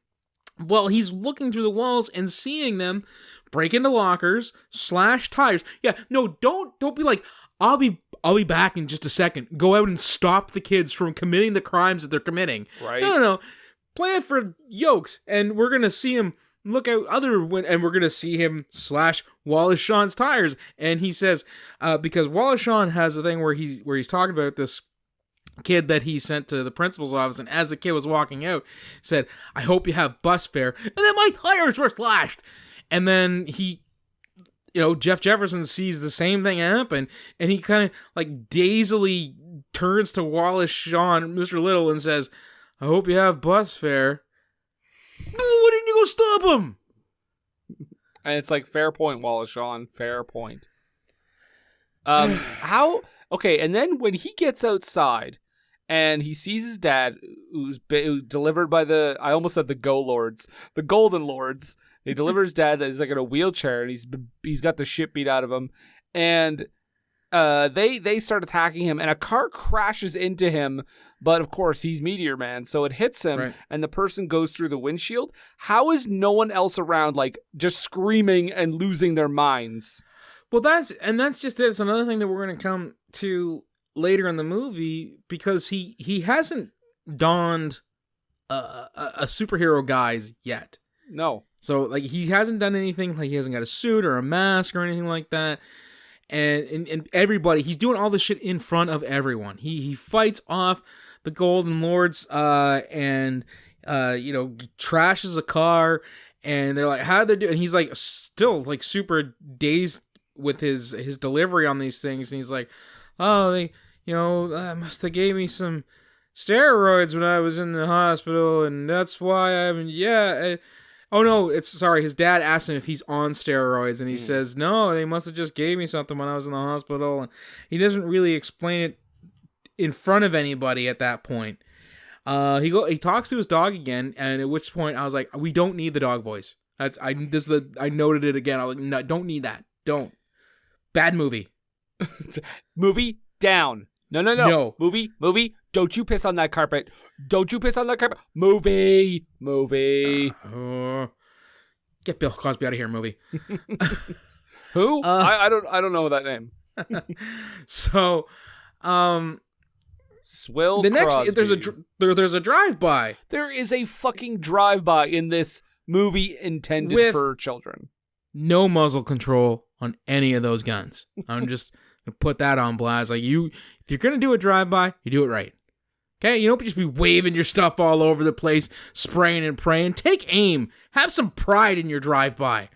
Well, he's looking through the walls and seeing them break into lockers, slash tires. Yeah, no, don't be like, I'll be back in just a second. Go out and stop the kids from committing the crimes that they're committing. Right. No. Play it for Yokes, and we're gonna see him look out and we're gonna see him slash Wallace Shawn's tires. And he says, because Wallace Shawn has a thing where he's talking about this kid that he sent to the principal's office, and as the kid was walking out, said, "I hope you have bus fare." And then my tires were slashed. And then Jeff Jefferson sees the same thing happen, and he kind of dazedly turns to Wallace Shawn, Mr. Little, and says, "I hope you have bus fare." Why didn't you go stop him? And it's fair point, Wallace Shawn, fair point. Okay, and then when he gets outside and he sees his dad, who's delivered by I almost said the the Golden Lords. He delivers his dad that is in a wheelchair, and he's got the shit beat out of him, and they start attacking him, and a car crashes into him. But of course, he's Meteor Man, so it hits him, right, and the person goes through the windshield. How is no one else around, just screaming and losing their minds? Well, that's just it. It's another thing that we're going to come to later in the movie, because he hasn't donned a superhero guise yet. No. So he hasn't done anything. He hasn't got a suit or a mask or anything like that. And everybody, he's doing all this shit in front of everyone. He fights off the Golden Lords, and trashes a car, and they're like, "How'd they do?" And he's still super dazed with his delivery on these things, and he's like, "Oh, they must have gave me some steroids when I was in the hospital, and that's why I haven't." Oh no, his dad asked him if he's on steroids, and he says, "No, they must have just gave me something when I was in the hospital." And he doesn't really explain it in front of anybody at that point. He talks to his dog again, and at which point I was like, we don't need the dog voice. I noted it again. I was like, no, don't need that. Don't. Bad movie. Movie down. No. Movie. Don't you piss on that carpet. Don't you piss on that carpet. Movie. Get Bill Cosby out of here, movie. Who? I don't know that name. So, Swill the next Crosby. There's a drive-by. There is a fucking drive-by in this movie intended with for children. No muzzle control on any of those guns. I'm just gonna put that on blast. If you're gonna do a drive-by, you do it right. Okay, you don't just be waving your stuff all over the place, spraying and praying. Take aim. Have some pride in your drive-by.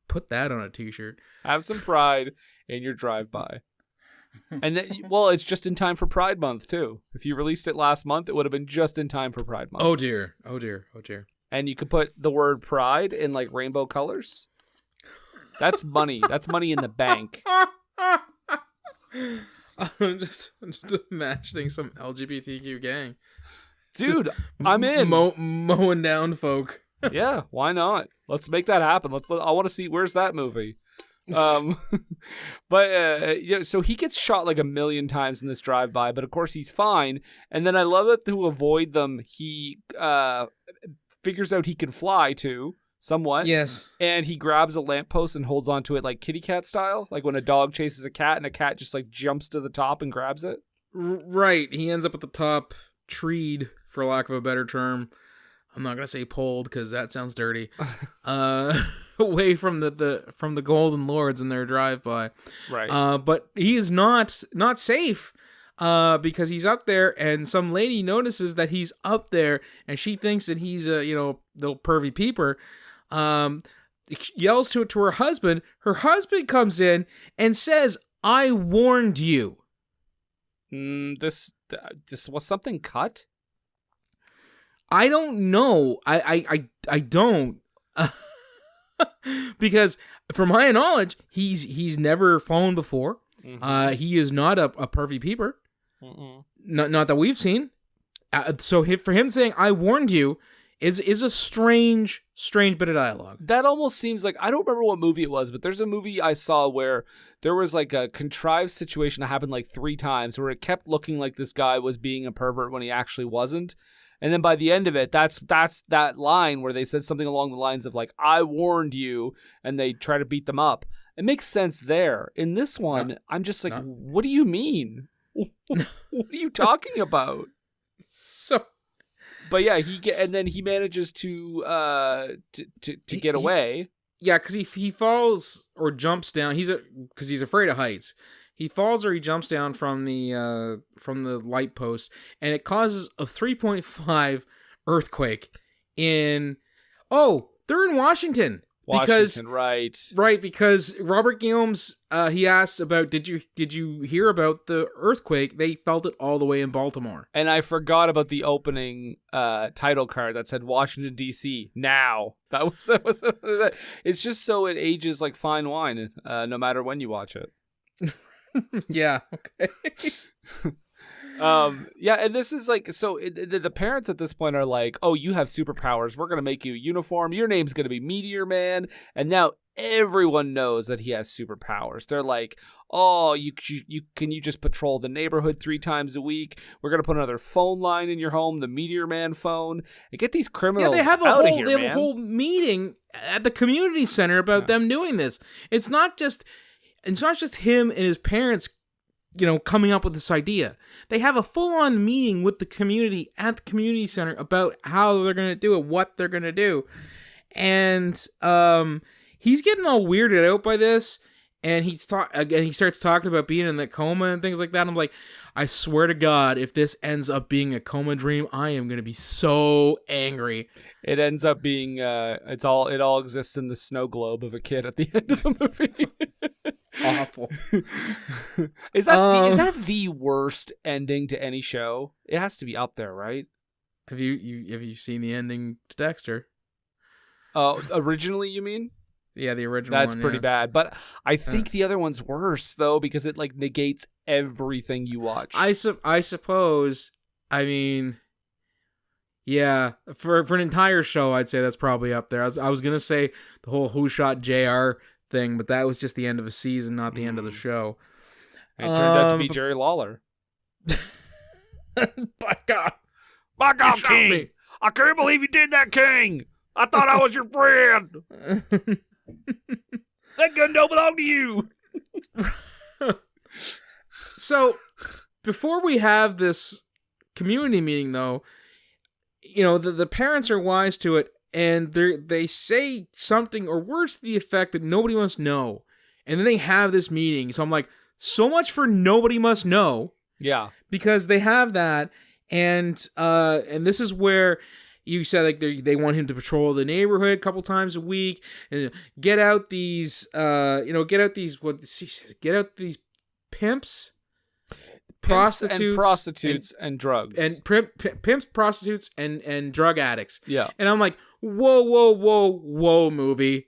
Put that on a t-shirt. Have some pride in your drive-by. And then, it's just in time for Pride Month too. If you released it last month, it would have been just in time for Pride Month. Oh dear. And you could put the word pride in rainbow colors. That's money. That's money in the bank. I'm just imagining some LGBTQ gang. Dude, I'm in. Mowing down folk. Yeah, why not? Let's make that happen. I want to see, where's that movie? So he gets shot 1 million times in this drive-by, but of course he's fine. And then I love that to avoid them, he figures out he can fly too. somewhat. Yes. And he grabs a lamppost and holds onto it like kitty cat style, like when a dog chases a cat and a cat just like jumps to the top and grabs it. Right. He ends up at the top, treed, for lack of a better term. I'm not gonna say pulled because that sounds dirty. Away from the Golden Lords in their drive-by. Right. But he is not safe. Because he's up there, and some lady notices that he's up there, and she thinks that he's a little pervy peeper. Yells to her husband. Her husband comes in and says, "I warned you." This was something cut? I don't know. I don't. Because from my knowledge, he's never phoned before. Mm-hmm. He is not a pervy peeper. Not that we've seen. So for him saying "I warned you" is a strange bit of dialogue. That almost seems like, I don't remember what movie it was, but there's a movie I saw where there was like a contrived situation that happened like 3 times where it kept looking like this guy was being a pervert when he actually wasn't. And then by the end of it, that's that line where they said something along the lines of like, "I warned you," and they try to beat them up. It makes sense there. In this one, I'm just like, what do you mean? What are you talking about? So, but yeah, and then he manages to get away. Yeah, because he falls or jumps down. Because he's afraid of heights. He falls or he jumps down from the light post, and it causes a 3.5 earthquake in. Oh, they're in Washington. Right, because Robert Guillaume's he asks about did you hear about the earthquake? They felt it all the way in Baltimore. And I forgot about the opening title card that said Washington D.C. now. That was it's just so it ages like fine wine, no matter when you watch it. Yeah. Okay. Yeah, and this is like, so the parents at this point are like, "Oh, you have superpowers. We're gonna make you a uniform. Your name's gonna be Meteor Man." And now everyone knows that he has superpowers. They're like, "Oh, you can you just patrol the neighborhood 3 times a week? We're gonna put another phone line in your home, the Meteor Man phone, and get these criminals out of here, They have a whole meeting at the community center about them doing this. It's not just him and his parents, coming up with this idea. They have a full-on meeting with the community at the community center about how they're going to do it, what they're going to do. And he's getting all weirded out by this, and he starts talking about being in the coma and things like that. I'm like, I swear to God, if this ends up being a coma dream, I am going to be so angry. It ends up being it all exists in the snow globe of a kid at the end of the movie. Awful. Is that the worst ending to any show? It has to be up there, right? Have you seen the ending to Dexter? Oh, originally you mean? Yeah, the original That's one, pretty bad. But I think the other one's worse though, because it like negates everything you watch. I suppose. I mean, yeah, for an entire show, I'd say that's probably up there. I was gonna say the whole Who Shot JR thing, but that was just the end of a season, not the end of the show. It turned out to be Jerry Lawler. By God, King! Me. I can't believe you did that, King. I thought I was your friend. That gun don't belong to you. So, before we have this community meeting, though, the parents are wise to it, and they say something or words to the effect that nobody must know, and then they have this meeting. So I'm like, so much for nobody must know. Yeah, because they have that, and this is where you said like they want him to patrol the neighborhood a couple times a week and get out these pimps. Prostitutes and drugs. And pimps, prostitutes, and drug addicts. Yeah. And I'm like, whoa, movie.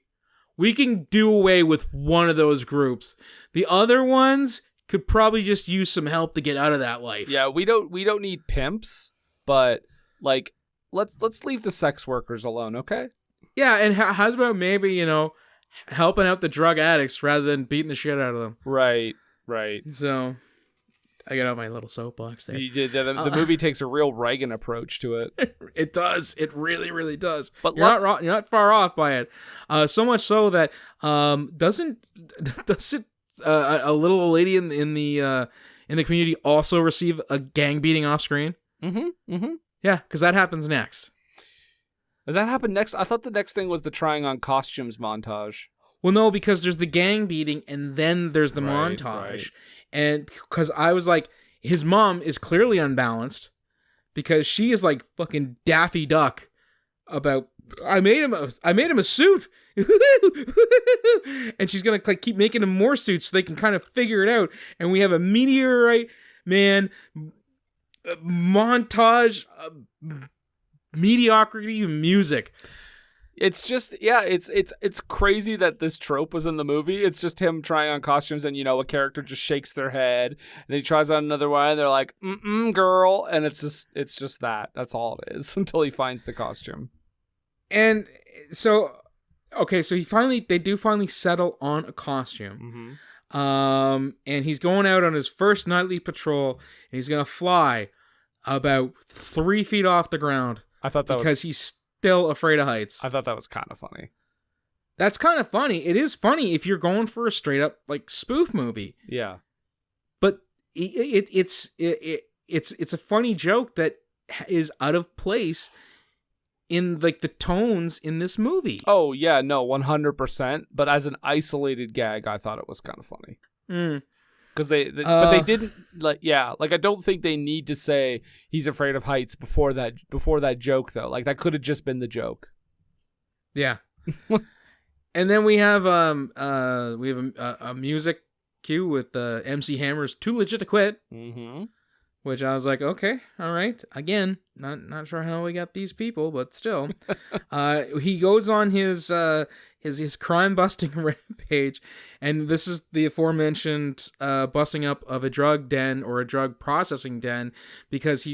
We can do away with one of those groups. The other ones could probably just use some help to get out of that life. Yeah, we don't need pimps, but like let's leave the sex workers alone, okay? Yeah, and how's about maybe, helping out the drug addicts rather than beating the shit out of them? Right. So I got out my little soapbox there. You did. The movie takes a real Reagan approach to it. It does. It really, really does. But you're not far off by it. So much so that doesn't a little lady in the community also receive a gang beating off screen? Mm-hmm. Mm-hmm. Yeah, because that happens next. Does that happen next? I thought the next thing was the trying on costumes montage. Well, no, because there's the gang beating and then there's the montage. Right. And because I was like, his mom is clearly unbalanced because she is like fucking Daffy Duck about, I made him a suit. And she's going to like keep making him more suits so they can kind of figure it out. And we have a Meteor Man montage mediocrity music. It's just, it's crazy that this trope was in the movie. It's just him trying on costumes and, a character just shakes their head and then he tries on another one and they're like, girl. And it's just that. That's all it is until he finds the costume. And so, okay, so they do finally settle on a costume. Mm-hmm. And he's going out on his first nightly patrol and he's going to fly about 3 feet off the ground. I thought that because he's still afraid of heights. I thought that was kind of funny. That's kind of funny. It is funny if you're going for a straight up like spoof movie. Yeah. But it's a funny joke that is out of place in like the tones in this movie. Oh yeah, no, 100%. But as an isolated gag, I thought it was kind of funny. Because but they didn't I don't think they need to say he's afraid of heights before that joke though. Like that could have just been the joke. Yeah. And then we have a music cue with MC Hammer's "Too Legit to Quit," which I was like, okay, all right. Again, not sure how we got these people, but still, he goes on his crime busting rampage, and this is the aforementioned busting up of a drug den or a drug processing den, because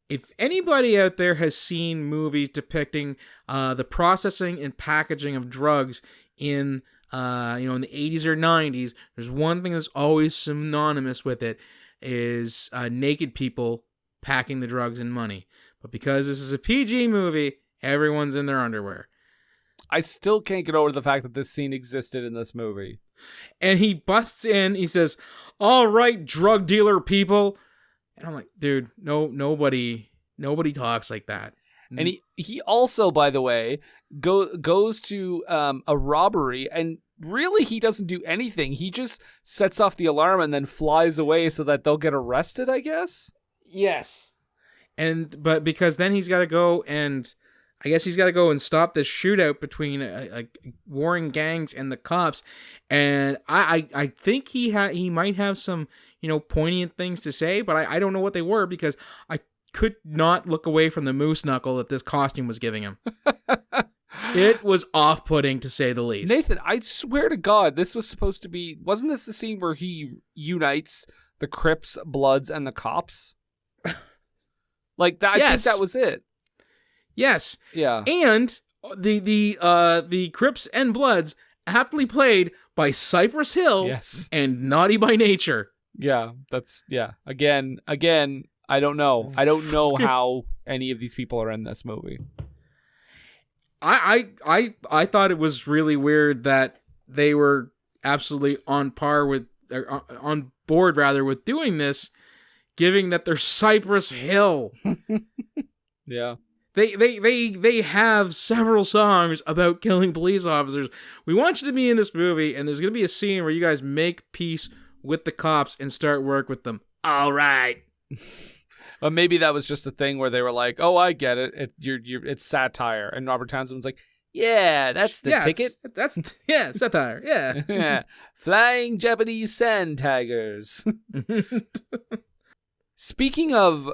if anybody out there has seen movies depicting the processing and packaging of drugs in in the 80s or 90s, there's one thing that's always synonymous with it is naked people packing the drugs and money. But because this is a PG movie, everyone's in their underwear. I still can't get over the fact that this scene existed in this movie. And he busts in, he says, "All right, drug dealer people." And I'm like, dude, nobody talks like that. And he also, by the way, goes to a robbery, and really he doesn't do anything. He just sets off the alarm and then flies away so that they'll get arrested, I guess? Yes. But because then he's got to go and... I guess he's got to go and stop this shootout between warring gangs and the cops, and I think he might have some poignant things to say, but I don't know what they were because I could not look away from the moose knuckle that this costume was giving him. It was off-putting to say the least. Nathan, I swear to God, this was supposed to be. Wasn't this the scene where he unites the Crips, Bloods, and the cops? Like that. Yes. I think that was it. Yes. Yeah. And the Crips and Bloods aptly played by Cypress Hill. Yes. And Naughty by Nature. Yeah, Again, I don't know. I don't know how any of these people are in this movie. I thought it was really weird that they were absolutely on board with doing this, given that they're Cypress Hill. Yeah. They have several songs about killing police officers. We want you to be in this movie, and there's going to be a scene where you guys make peace with the cops and start work with them. All right. But maybe that was just a thing where they were like, "Oh, I get it. It's satire." And Robert Townsend was like, "Yeah, that's the ticket. That's satire. Yeah, yeah. Flying Japanese sand tigers." Speaking of,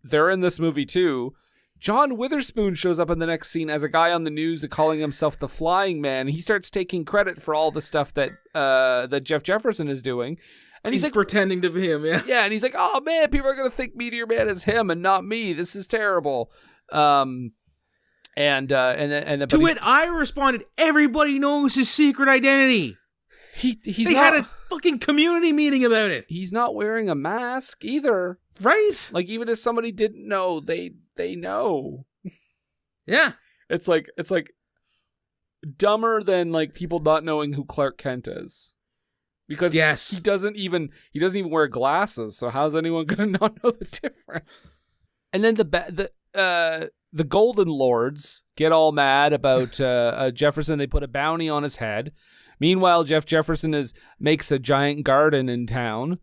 they're in this movie too. John Witherspoon shows up in the next scene as a guy on the news calling himself the Flying Man. He starts taking credit for all the stuff that Jeff Jefferson is doing. And he's like, pretending to be him, yeah. Yeah, and he's like, "Oh man, people are gonna think Meteor Man is him and not me. This is terrible." To it, I responded, "Everybody knows his secret identity." He's fucking community meeting about it. He's not wearing a mask either. Right? Like, even if somebody didn't know, they know. Yeah. It's like dumber than like people not knowing who Clark Kent is. Because yes. he doesn't even wear glasses, so how's anyone gonna not know the difference? And then the Golden Lords get all mad about Jefferson. They put a bounty on his head. Meanwhile, Jefferson makes a giant garden in town.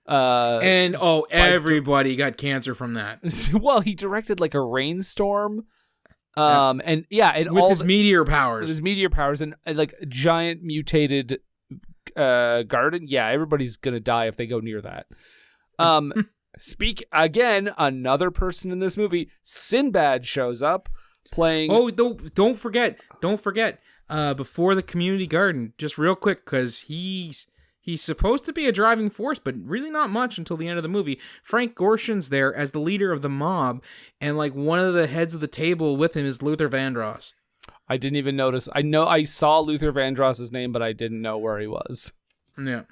Everybody got cancer from that. Well, he directed like a rainstorm. And with his meteor powers. With his meteor powers and like a giant mutated garden. Yeah, everybody's gonna die if they go near that. Speak again, another person in this movie, Sinbad shows up playing. Oh, don't forget. Before the community garden, just real quick, because he's supposed to be a driving force, but really not much until the end of the movie. Frank Gorshin's there as the leader of the mob, and like one of the heads of the table with him is Luther Vandross. I didn't even notice. I know I saw Luther Vandross's name, but I didn't know where he was. Yeah.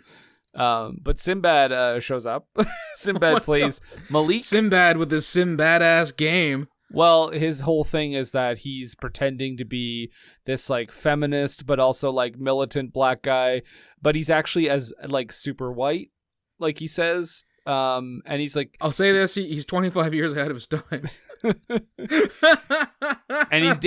But Sinbad shows up. Sinbad plays Malik. Sinbad with his Sinbad-ass game. Well, his whole thing is that he's pretending to be this like feminist, but also like militant black guy. But he's actually as like super white, like he says. And he's like, I'll say this: he's 25 years ahead of his time. And he's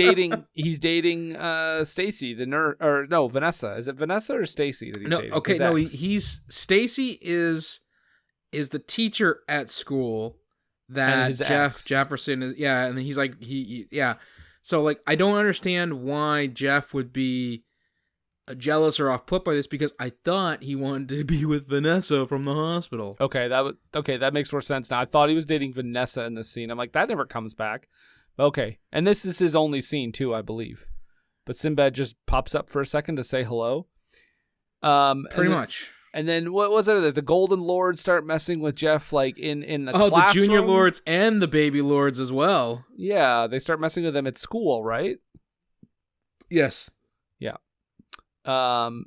dating Stacy, the nurse, or no, Vanessa. Is it Vanessa or Stacy that he's dating? Okay, no, he's Stacy is the teacher at school that Jefferson is. Yeah, and he's like yeah. So like, I don't understand why Jeff would be jealous or off put by this, because I thought he wanted to be with Vanessa from the hospital. Okay, that makes more sense now. I thought he was dating Vanessa in this scene. I'm like, that never comes back. Okay, and this is his only scene too, I believe. But Sinbad just pops up for a second to say hello. Pretty much. And then what was it? The Golden Lords start messing with Jeff, like in the classroom. The Junior Lords and the Baby Lords as well. Yeah, they start messing with them at school, right? Yes. Yeah. And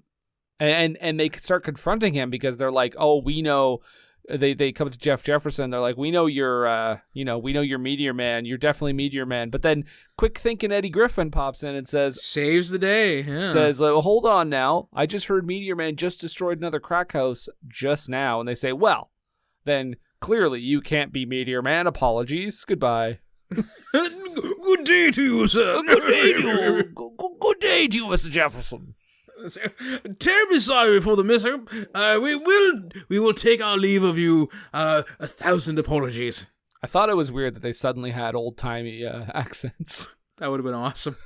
they start confronting him because they're like, oh, we know. They come to Jefferson. They're like, we know you're, we know you're Meteor Man. You're definitely Meteor Man. But then, quick thinking Eddie Griffin pops in and says, saves the day. Yeah. Says, well, hold on now. I just heard Meteor Man just destroyed another crack house just now. And they say, well, then clearly you can't be Meteor Man. Apologies. Goodbye. Good day to you, sir. Good day to you. Good day to you, Mr. Jefferson. Terribly sorry for the mishap. We will take our leave of you. 1,000 apologies. I thought it was weird that they suddenly had old-timey accents. That would have been awesome.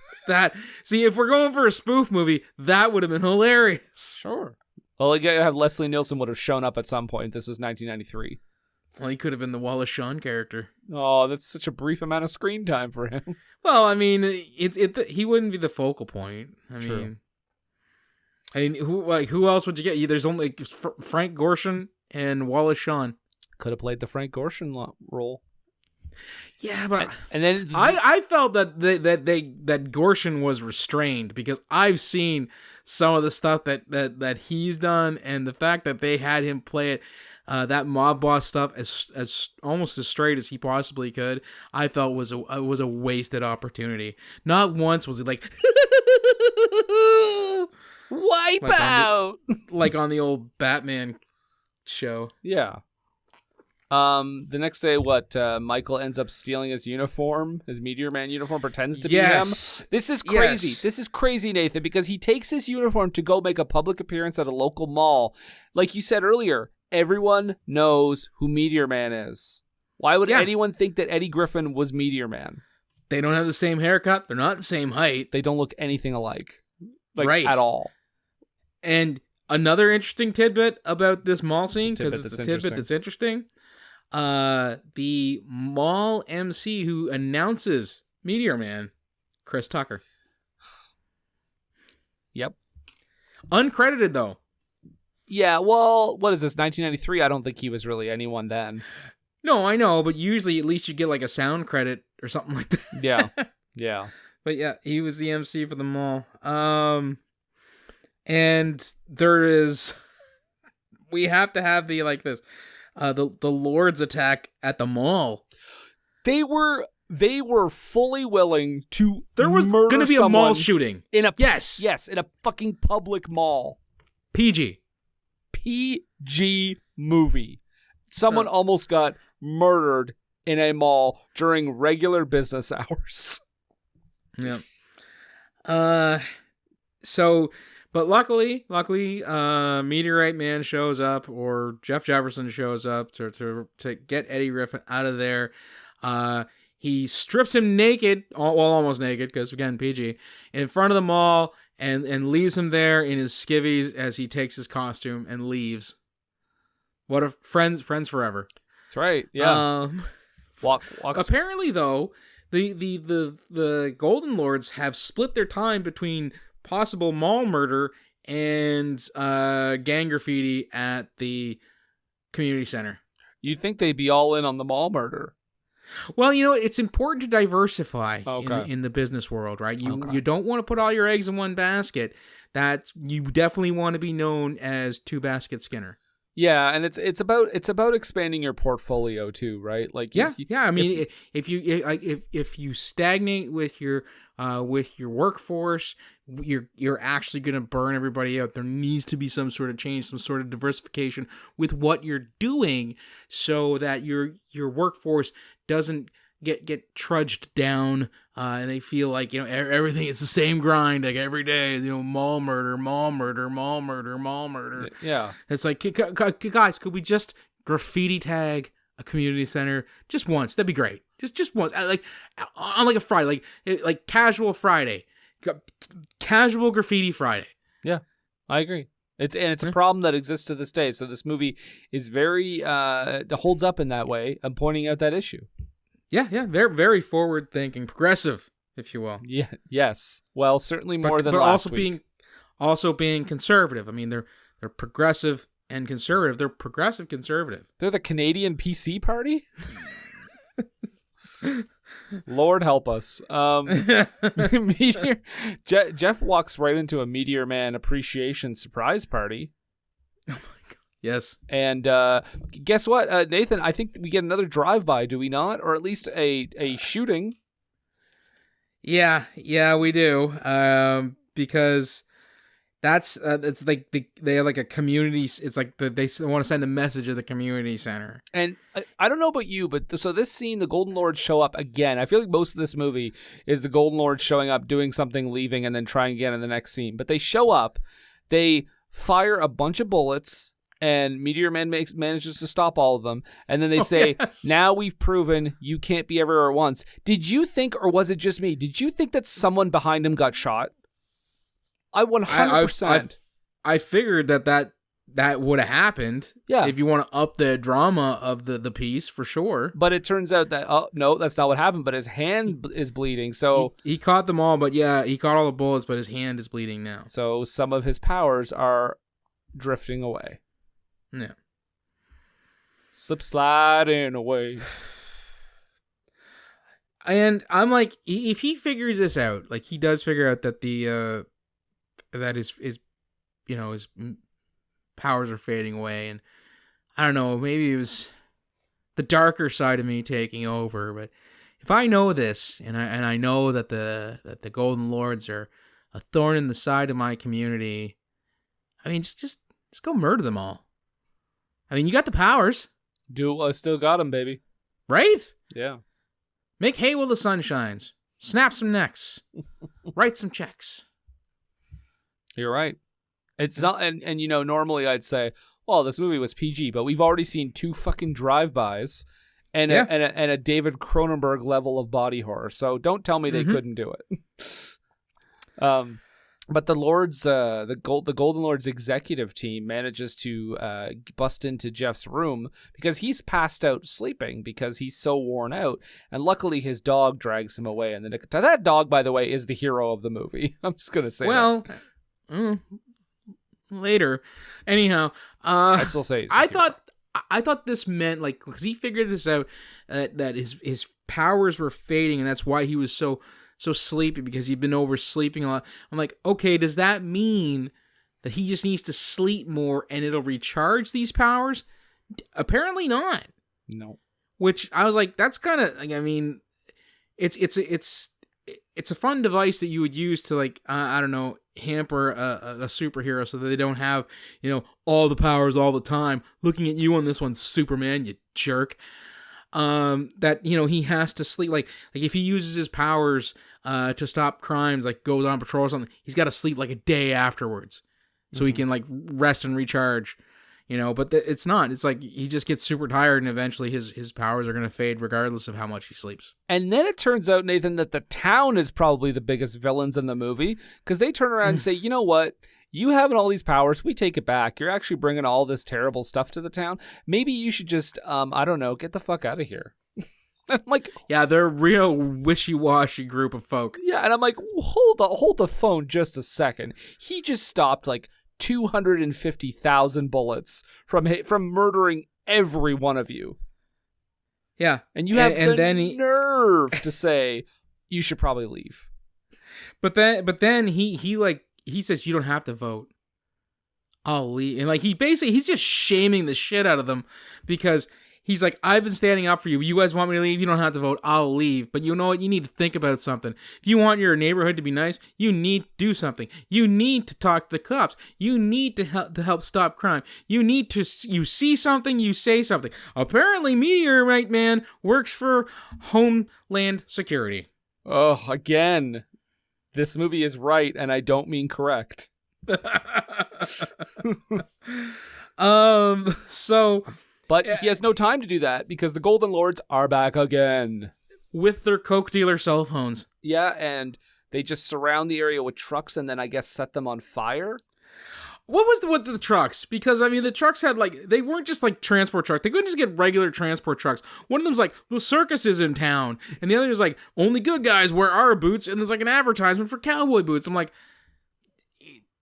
See, if we're going for a spoof movie, that would have been hilarious. Sure. Well, you gotta have Leslie Nielsen would have shown up at some point. This was 1993. Well, he could have been the Wallace Shawn character. Oh, that's such a brief amount of screen time for him. Well, I mean, he wouldn't be the focal point. I mean, who else would you get? There's only Frank Gorshin and Wallace Shawn. Could have played the Frank Gorshin role. Yeah, but and then I felt that that Gorshin was restrained, because I've seen some of the stuff that he's done, and the fact that they had him play it, that mob boss stuff as almost as straight as he possibly could, I felt was a wasted opportunity. Not once was it like wipe out like on the old Batman show. Yeah. The next day, Michael ends up stealing his uniform, his Meteor Man uniform, pretends to be him. This is crazy. Yes. This is crazy, Nathan, because he takes his uniform to go make a public appearance at a local mall. Like you said earlier, everyone knows who Meteor Man is. Why would anyone think that Eddie Griffin was Meteor Man? They don't have the same haircut. They're not the same height. They don't look anything alike. At all. And another interesting tidbit about this mall scene, because it's a tidbit that's interesting. The mall MC who announces Meteor Man, Chris Tucker. Yep. Uncredited, though. Yeah, well, what is this, 1993? I don't think he was really anyone then. No, I know, but usually at least you get like a sound credit or something like that. Yeah, yeah. But yeah, he was the MC for the mall. And there is we have to have the Lord's attack at the mall. They were fully willing to There was going to be a mall shooting. In a yes, in a fucking public mall. PG movie. Someone almost got murdered in a mall during regular business hours. Yeah. But luckily, Meteorite Man shows up, or Jeff Jefferson shows up to get Eddie Griffin out of there. He strips him naked, almost naked, because again, PG, in front of the mall, and leaves him there in his skivvies as he takes his costume and leaves. What a friends forever. That's right. Yeah. Walks. Apparently, though, the Golden Lords have split their time between possible mall murder and gang graffiti at the community center. You'd think they'd be all in on the mall murder. Well, it's important to diversify in the business world, right? You don't want to put all your eggs in one basket. That you definitely want to be known as Two Basket Skinner. Yeah, and it's about expanding your portfolio too, right? Like I mean, if you stagnate with your workforce, you're actually going to burn everybody out. There needs to be some sort of change, some sort of diversification with what you're doing, so that your workforce doesn't get trudged down, and they feel like everything is the same grind, like every day. Mall murder. Yeah, it's like, guys, could we just graffiti tag a community center just once? That'd be great. Just once, like on like a Friday, like casual Friday, casual graffiti Friday. Yeah, I agree. It's a problem that exists to this day. So this movie is very holds up in that way. I'm pointing out that issue. Yeah, very, very forward-thinking, progressive, if you will. Yeah, yes. Well, certainly more than but last also week. also being conservative. I mean, they're progressive and conservative. They're progressive conservative. They're the Canadian PC party. Lord help us. Jeff walks right into a Meteor Man appreciation surprise party. Oh my god. Yes. And guess what, Nathan? I think we get another drive-by, do we not? Or at least a shooting. Yeah, we do. Because it's like they have like a community. It's like they want to send the message of the community center. And I don't know about you, but so this scene, the Golden Lords show up again. I feel like most of this movie is the Golden Lords showing up, doing something, leaving, and then trying again in the next scene. But they show up, they fire a bunch of bullets, and Meteor Man manages to stop all of them. And then they say, yes, now we've proven you can't be everywhere at once. Did you think, or was it just me, did you think that someone behind him got shot? I 100%. I figured that would have happened. Yeah. If you want to up the drama of the piece, for sure. But it turns out that, no, that's not what happened, but his hand is bleeding. So he caught them all, but yeah, he caught all the bullets, but his hand is bleeding now. So some of his powers are drifting away. Yeah. Slip sliding away. And I'm like, if he figures this out, like he does figure out that that his powers are fading away, and I don't know, maybe it was the darker side of me taking over. But if I know this, and I know that the Golden Lords are a thorn in the side of my community, I mean, just go murder them all. I mean, you got the powers. I still got them, baby. Right? Yeah. Make hay while the sun shines. Snap some necks. Write some checks. You're right. It's not, and normally I'd say, well, this movie was PG, but we've already seen 2 fucking drive-bys and a David Cronenberg level of body horror. So don't tell me they couldn't do it. But the Lords, the Golden Lords executive team manages to bust into Jeff's room because he's passed out sleeping because he's so worn out. And luckily his dog drags him away in the nick of time. That dog, by the way, is the hero of the movie. I'm just going to say that. Later. Anyhow, I still say I thought this meant, like, because he figured this out, that his powers were fading, and that's why he was so sleepy, because he'd been oversleeping a lot. I'm like, okay, does that mean that he just needs to sleep more and it'll recharge these powers? Apparently not. No. Which I was like, that's kind of, I mean, it's a fun device that you would use to, like, I don't know, hamper a superhero so that they don't have, all the powers all the time. Looking at you on this one, Superman, you jerk. That, he has to sleep. Like if he uses his powers to stop crimes, like goes on patrol or something, he's got to sleep like a day afterwards so he can, like, rest and recharge. But it's not. It's like he just gets super tired, and eventually his powers are going to fade regardless of how much he sleeps. And then it turns out, Nathan, that the town is probably the biggest villains in the movie, because they turn around and say, you know what? You having all these powers, we take it back. You're actually bringing all this terrible stuff to the town. Maybe you should just, I don't know, get the fuck out of here. I'm like, yeah, they're a real wishy-washy group of folk. Yeah, and I'm like, hold the phone just a second. He just stopped, like, 250,000 bullets from murdering every one of you. Yeah. And you have the nerve to say you should probably leave. But then he says you don't have to vote. I'll leave. And, like, he's just shaming the shit out of them because he's like, I've been standing up for you. You guys want me to leave? You don't have to vote. I'll leave. But you know what? You need to think about something. If you want your neighborhood to be nice, you need to do something. You need to talk to the cops. You need to help stop crime. You see something, you say something. Apparently, Meteor Man works for Homeland Security. Oh, again, this movie is right, and I don't mean correct. But he has no time to do that because the Golden Lords are back again. With their coke dealer cell phones. Yeah, and they just surround the area with trucks and then I guess set them on fire. What was with the trucks? Because, I mean, the trucks had, like, they weren't just, like, transport trucks. They couldn't just get regular transport trucks. One of them's like, the circus is in town. And the other is like, only good guys wear our boots. And there's, like, an advertisement for cowboy boots. I'm like,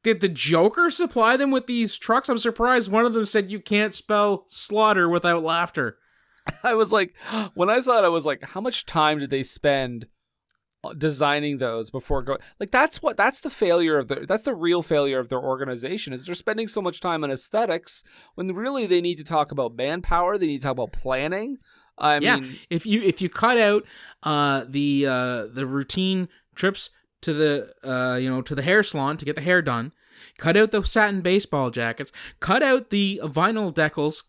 did the Joker supply them with these trucks? I'm surprised one of them said you can't spell slaughter without laughter. I was like, when I saw it, I was like, how much time did they spend designing those before going? Like, that's the failure of that's the real failure of their organization, is they're spending so much time on aesthetics when really they need to talk about manpower. They need to talk about planning. I mean, if you cut out the routine trips to the hair salon to get the hair done, cut out the satin baseball jackets, cut out the vinyl decals,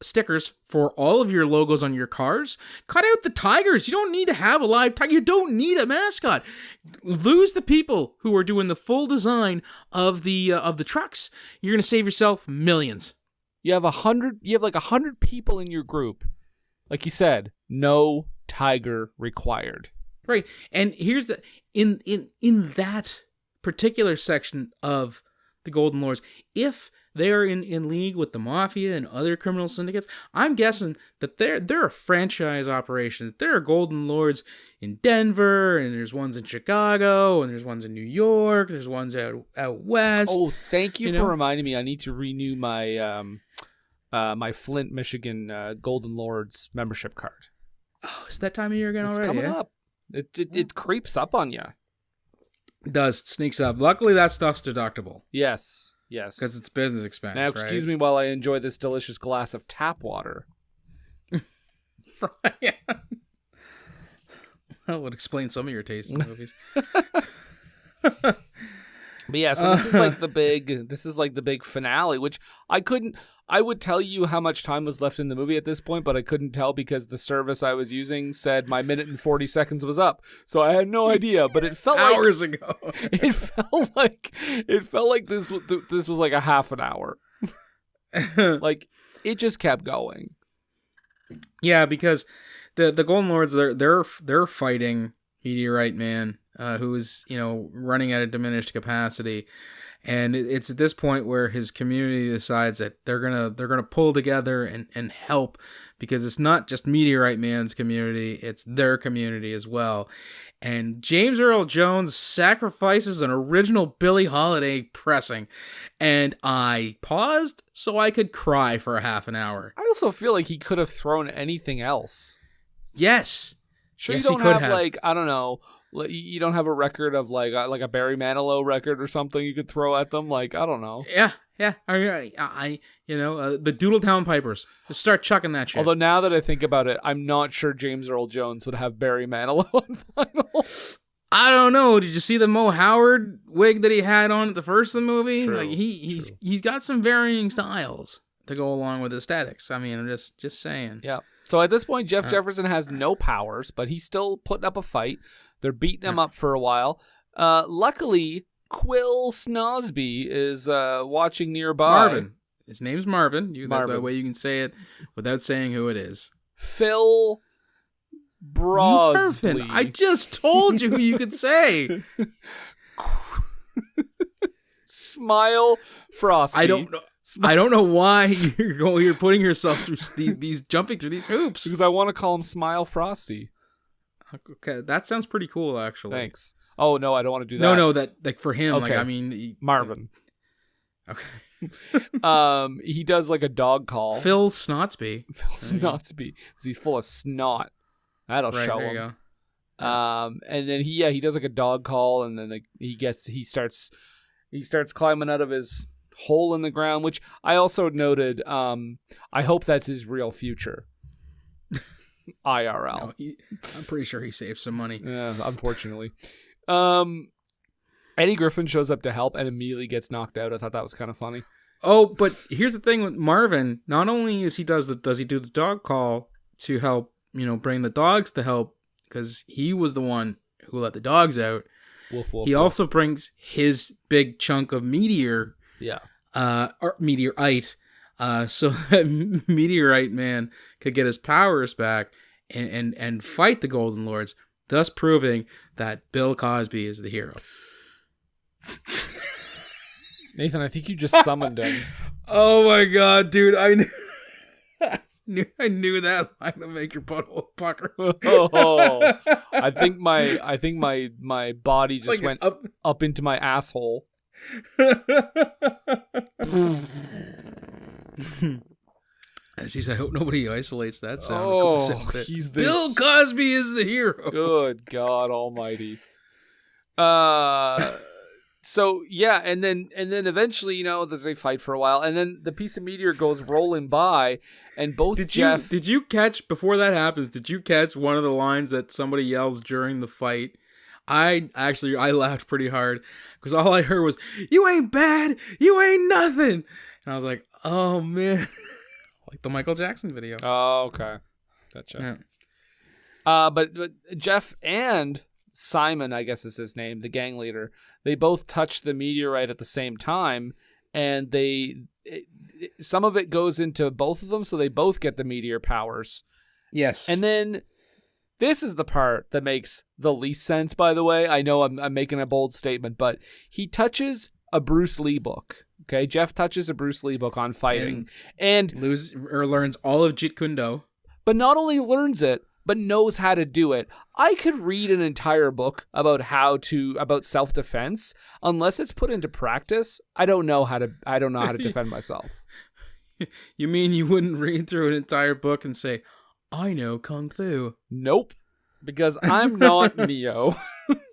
stickers for all of your logos on your cars, cut out the tigers. You don't need to have a live tiger. You don't need a mascot. Lose the people who are doing the full design of the trucks. You're gonna save yourself millions. You have 100 people in your group. Like you said, no tiger required. Right. And here's the in that particular section of the Golden Lords, if they are in league with the mafia and other criminal syndicates, I'm guessing that they're a franchise operation. There are Golden Lords in Denver, and there's ones in Chicago, and there's ones in New York, there's ones out west. Oh, thank you for reminding me. I need to renew my my Flint, Michigan Golden Lords membership card. Oh, it's that time of year again already? It's coming up. It creeps up on you. It does. It sneaks up. Luckily, that stuff's deductible. Yes. Because it's business expense. Now, excuse me while I enjoy this delicious glass of tap water. Yeah. That would explain some of your taste in movies. But yeah, so this is like the big finale, which I would tell you how much time was left in the movie at this point, but I couldn't tell because the service I was using said my minute and 40 seconds was up. So I had no idea, but it felt hours ago. It felt like this was like a half an hour. Like, it just kept going. Yeah, because the Golden Lords, they're fighting Meteor Man, who is, running at a diminished capacity. And it's at this point where his community decides that they're gonna pull together and help, because it's not just Meteor Man's community, it's their community as well. And James Earl Jones sacrifices an original Billie Holiday pressing, and I paused so I could cry for a half an hour. I also feel like he could have thrown anything else. Yes. Sure, yes, you don't have like, I don't know, You don't have a record of like a Barry Manilow record or something you could throw at them? Like, I don't know. Yeah. I the Doodletown Pipers. Just start chucking that shit. Although now that I think about it, I'm not sure James Earl Jones would have Barry Manilow on vinyl. I don't know. Did you see the Mo Howard wig that he had on at the first of the movie? True, Like he's got some varying styles to go along with aesthetics. I mean, I'm just saying. Yeah. So at this point, Jeff Jefferson has no powers, but he's still putting up a fight. They're beating him up for a while. Luckily, Quill Snosby is watching nearby. Marvin. His name's Marvin. That's Marvin. the way you can say it without saying who it is. Phil Brosby. Marvin. I just told you who you could say. Smile Frosty. I don't know why you're putting yourself through these jumping through these hoops. Because I want to call him Smile Frosty. Okay, that sounds pretty cool, actually. Thanks. Oh no, I don't want to do that. No, that like for him, Okay. like I mean, Marvin. Okay. He does like a dog call. Phil Snotsby. Phil Snotsby, because he's full of snot. That'll Right, show there him. you go. And then he does like a dog call, and then he starts climbing out of his hole in the ground, which I also noted. I hope that's his real future. IRL. No, I'm pretty sure he saved some money. Yeah, unfortunately. Eddie Griffin shows up to help and immediately gets knocked out. I thought that was kind of funny. Oh, but here's the thing with Marvin. Not only does he do the dog call to help, bring the dogs to help, because he was the one who let the dogs out. Woof, woof, He woof. also brings his big chunk of meteor. Yeah. Or meteorite. So that Meteorite Man could get his powers back and fight the Golden Lords, thus proving that Bill Cosby is the hero. Nathan, I think you just summoned him. Oh my god, dude! I knew that line would make your butthole pucker. Oh, I think my body just like went up into my asshole. Jeez, I hope nobody isolates that sound. Oh, he's the Bill Cosby is the hero. Good God Almighty. So yeah, and then eventually, they fight for a while, and then the piece of meteor goes rolling by, and both Did you catch before that happens? Did you catch one of the lines that somebody yells during the fight? I laughed pretty hard because all I heard was, "You ain't bad, you ain't nothing," and I was like, "Oh man." Like the Michael Jackson video. Oh, okay. Gotcha. Yeah. But Jeff and Simon, I guess is his name, the gang leader, they both touch the meteorite at the same time, and some of it goes into both of them, so they both get the meteor powers. Yes. And then this is the part that makes the least sense, by the way. I know I'm making a bold statement, but he touches a Bruce Lee book. Okay, Jeff touches a Bruce Lee book on fighting and learns all of Jeet Kune Do. But not only learns it, but knows how to do it. I could read an entire book about self-defense. Unless it's put into practice, I don't know how to defend myself. You mean you wouldn't read through an entire book and say, "I know Kung Fu"? Nope, because I'm not Neo.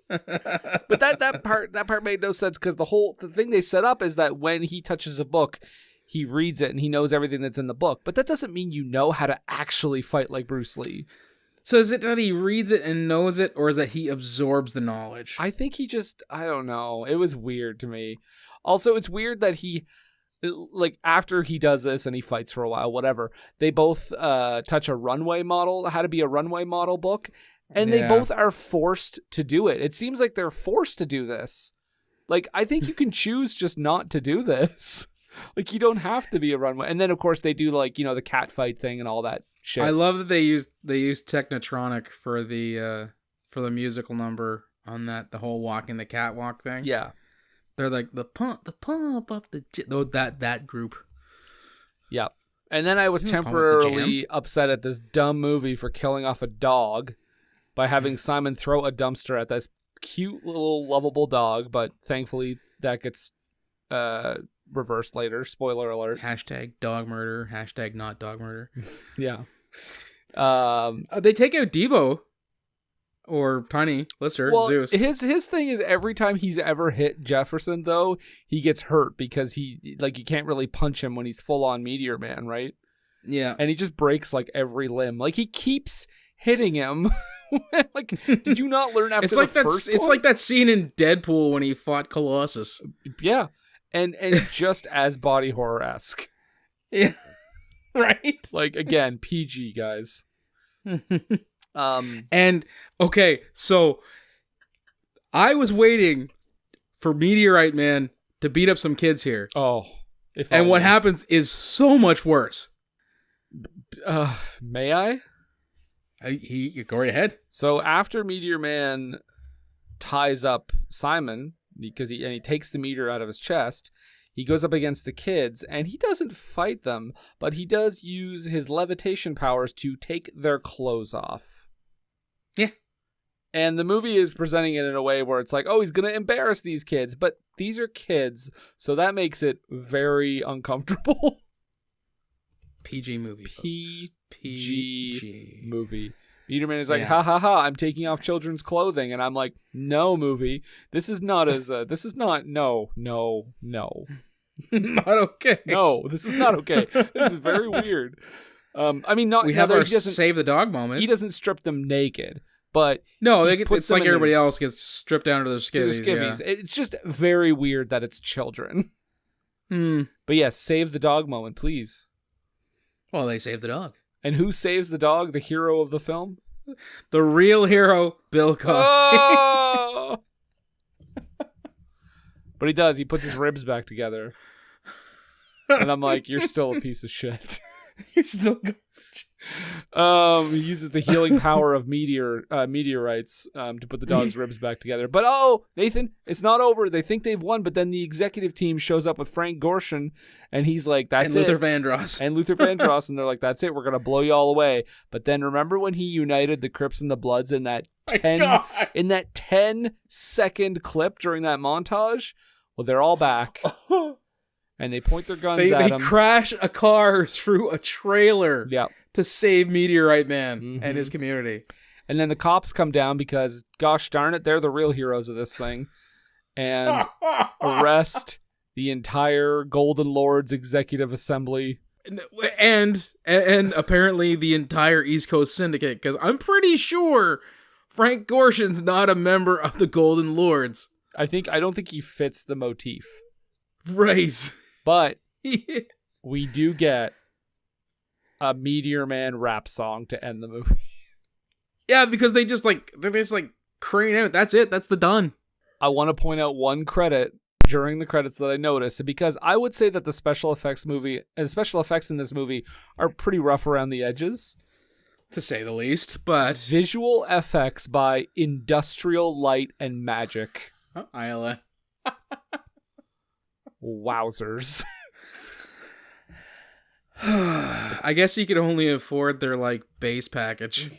But that part made no sense, because the thing they set up is that when he touches a book, he reads it and he knows everything that's in the book. But that doesn't mean you know how to actually fight like Bruce Lee. So is it that he reads it and knows it, or is that he absorbs the knowledge? I think I don't know. It was weird to me. Also, it's weird that after he does this and he fights for a while, whatever, they both touch a runway model, how to be a runway model book. And they both are forced to do it. It seems like they're forced to do this. Like, I think you can choose just not to do this. Like, you don't have to be a runway. And then, of course, they do, the cat fight thing and all that shit. I love that they used Technotronic for the musical number on that, the whole walking the catwalk thing. Yeah. They're like, the pump up that group. Yeah. And then I was temporarily upset at this dumb movie for killing off a dog by having Simon throw a dumpster at this cute little lovable dog, but thankfully that gets reversed later. Spoiler alert. #dog murder. #not dog murder. Yeah. They take out Debo. or Tiny Lister, Well, Zeus. his thing is every time he's ever hit Jefferson, though, he gets hurt because you can't really punch him when he's full on Meteor Man, right? Yeah. And he just breaks like every limb. Like he keeps hitting him. Like, did you not learn after it's like the first It's one? like that scene in Deadpool when he fought Colossus. Yeah. And just as body horror-esque. Yeah. Right? Like, again, PG, guys. And okay, so I was waiting for Meteorite Man to beat up some kids here. Oh. And what happens is so much worse. May I? He go right ahead. So after Meteor Man ties up Simon, because he takes the meteor out of his chest, he goes up against the kids, and he doesn't fight them, but he does use his levitation powers to take their clothes off. Yeah. And the movie is presenting it in a way where it's like, oh, he's going to embarrass these kids, but these are kids, so that makes it very uncomfortable. PG movie. PG movie. Meteor Man is like, ha ha ha, I'm taking off children's clothing. And I'm like, no, movie. This is not, no. Not okay. No, this is not okay. This is very weird. I mean, we have our save the dog moment. He doesn't strip them naked, but no, it's like everybody else gets stripped down to their skivvies. Yeah. It's just very weird that it's children. But yes, save the dog moment, please. Well, they save the dog. And who saves the dog? The hero of the film? The real hero, Bill Cosby. Oh! But he does. He puts his ribs back together. And I'm like, you're still a piece of shit. You're still good. He uses the healing power of meteorites to put the dog's ribs back together. But Nathan, it's not over. They think they've won, but then the executive team shows up with Frank Gorshin, and he's like, "That's it." And Luther Vandross, and they're like, "That's it. We're gonna blow you all away." But then remember when he united the Crips and the Bloods in that 10-second clip during that montage? Well, they're all back. And they point their guns at him. They crash a car through a trailer to save Meteorite Man and his community. And then the cops come down because, gosh darn it, they're the real heroes of this thing. And arrest the entire Golden Lords Executive Assembly. And apparently the entire East Coast Syndicate. Because I'm pretty sure Frank Gorshin's not a member of the Golden Lords. I don't think he fits the motif. Right. But we do get a Meteor Man rap song to end the movie. Yeah, because they just crane out. That's it. That's the done. I want to point out one credit during the credits that I noticed, because I would say that the special effects in this movie are pretty rough around the edges, to say the least. But visual effects by Industrial Light and Magic. Isla. Wowzers. I guess you could only afford their base package.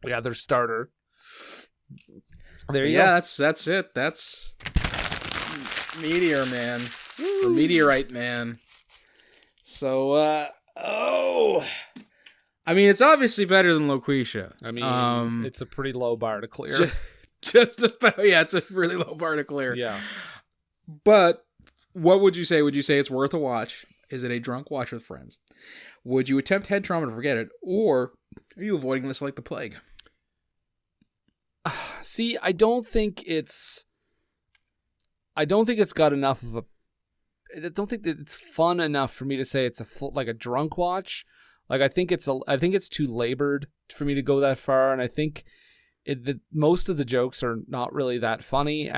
Yeah, their starter. There you go. That's it. That's Meteor Man. Or Meteorite Man. So I mean, it's obviously better than Loquisha. I mean, it's a pretty low bar to clear. Just about, it's a really low bar to clear. Yeah. But what would you say? Would you say it's worth a watch? Is it a drunk watch with friends? Would you attempt head trauma to forget it? Or are you avoiding this like the plague? See, I don't think it's got enough of I don't think that it's fun enough for me to say it's a drunk watch. I think it's too labored for me to go that far, and I think most of the jokes are not really that funny.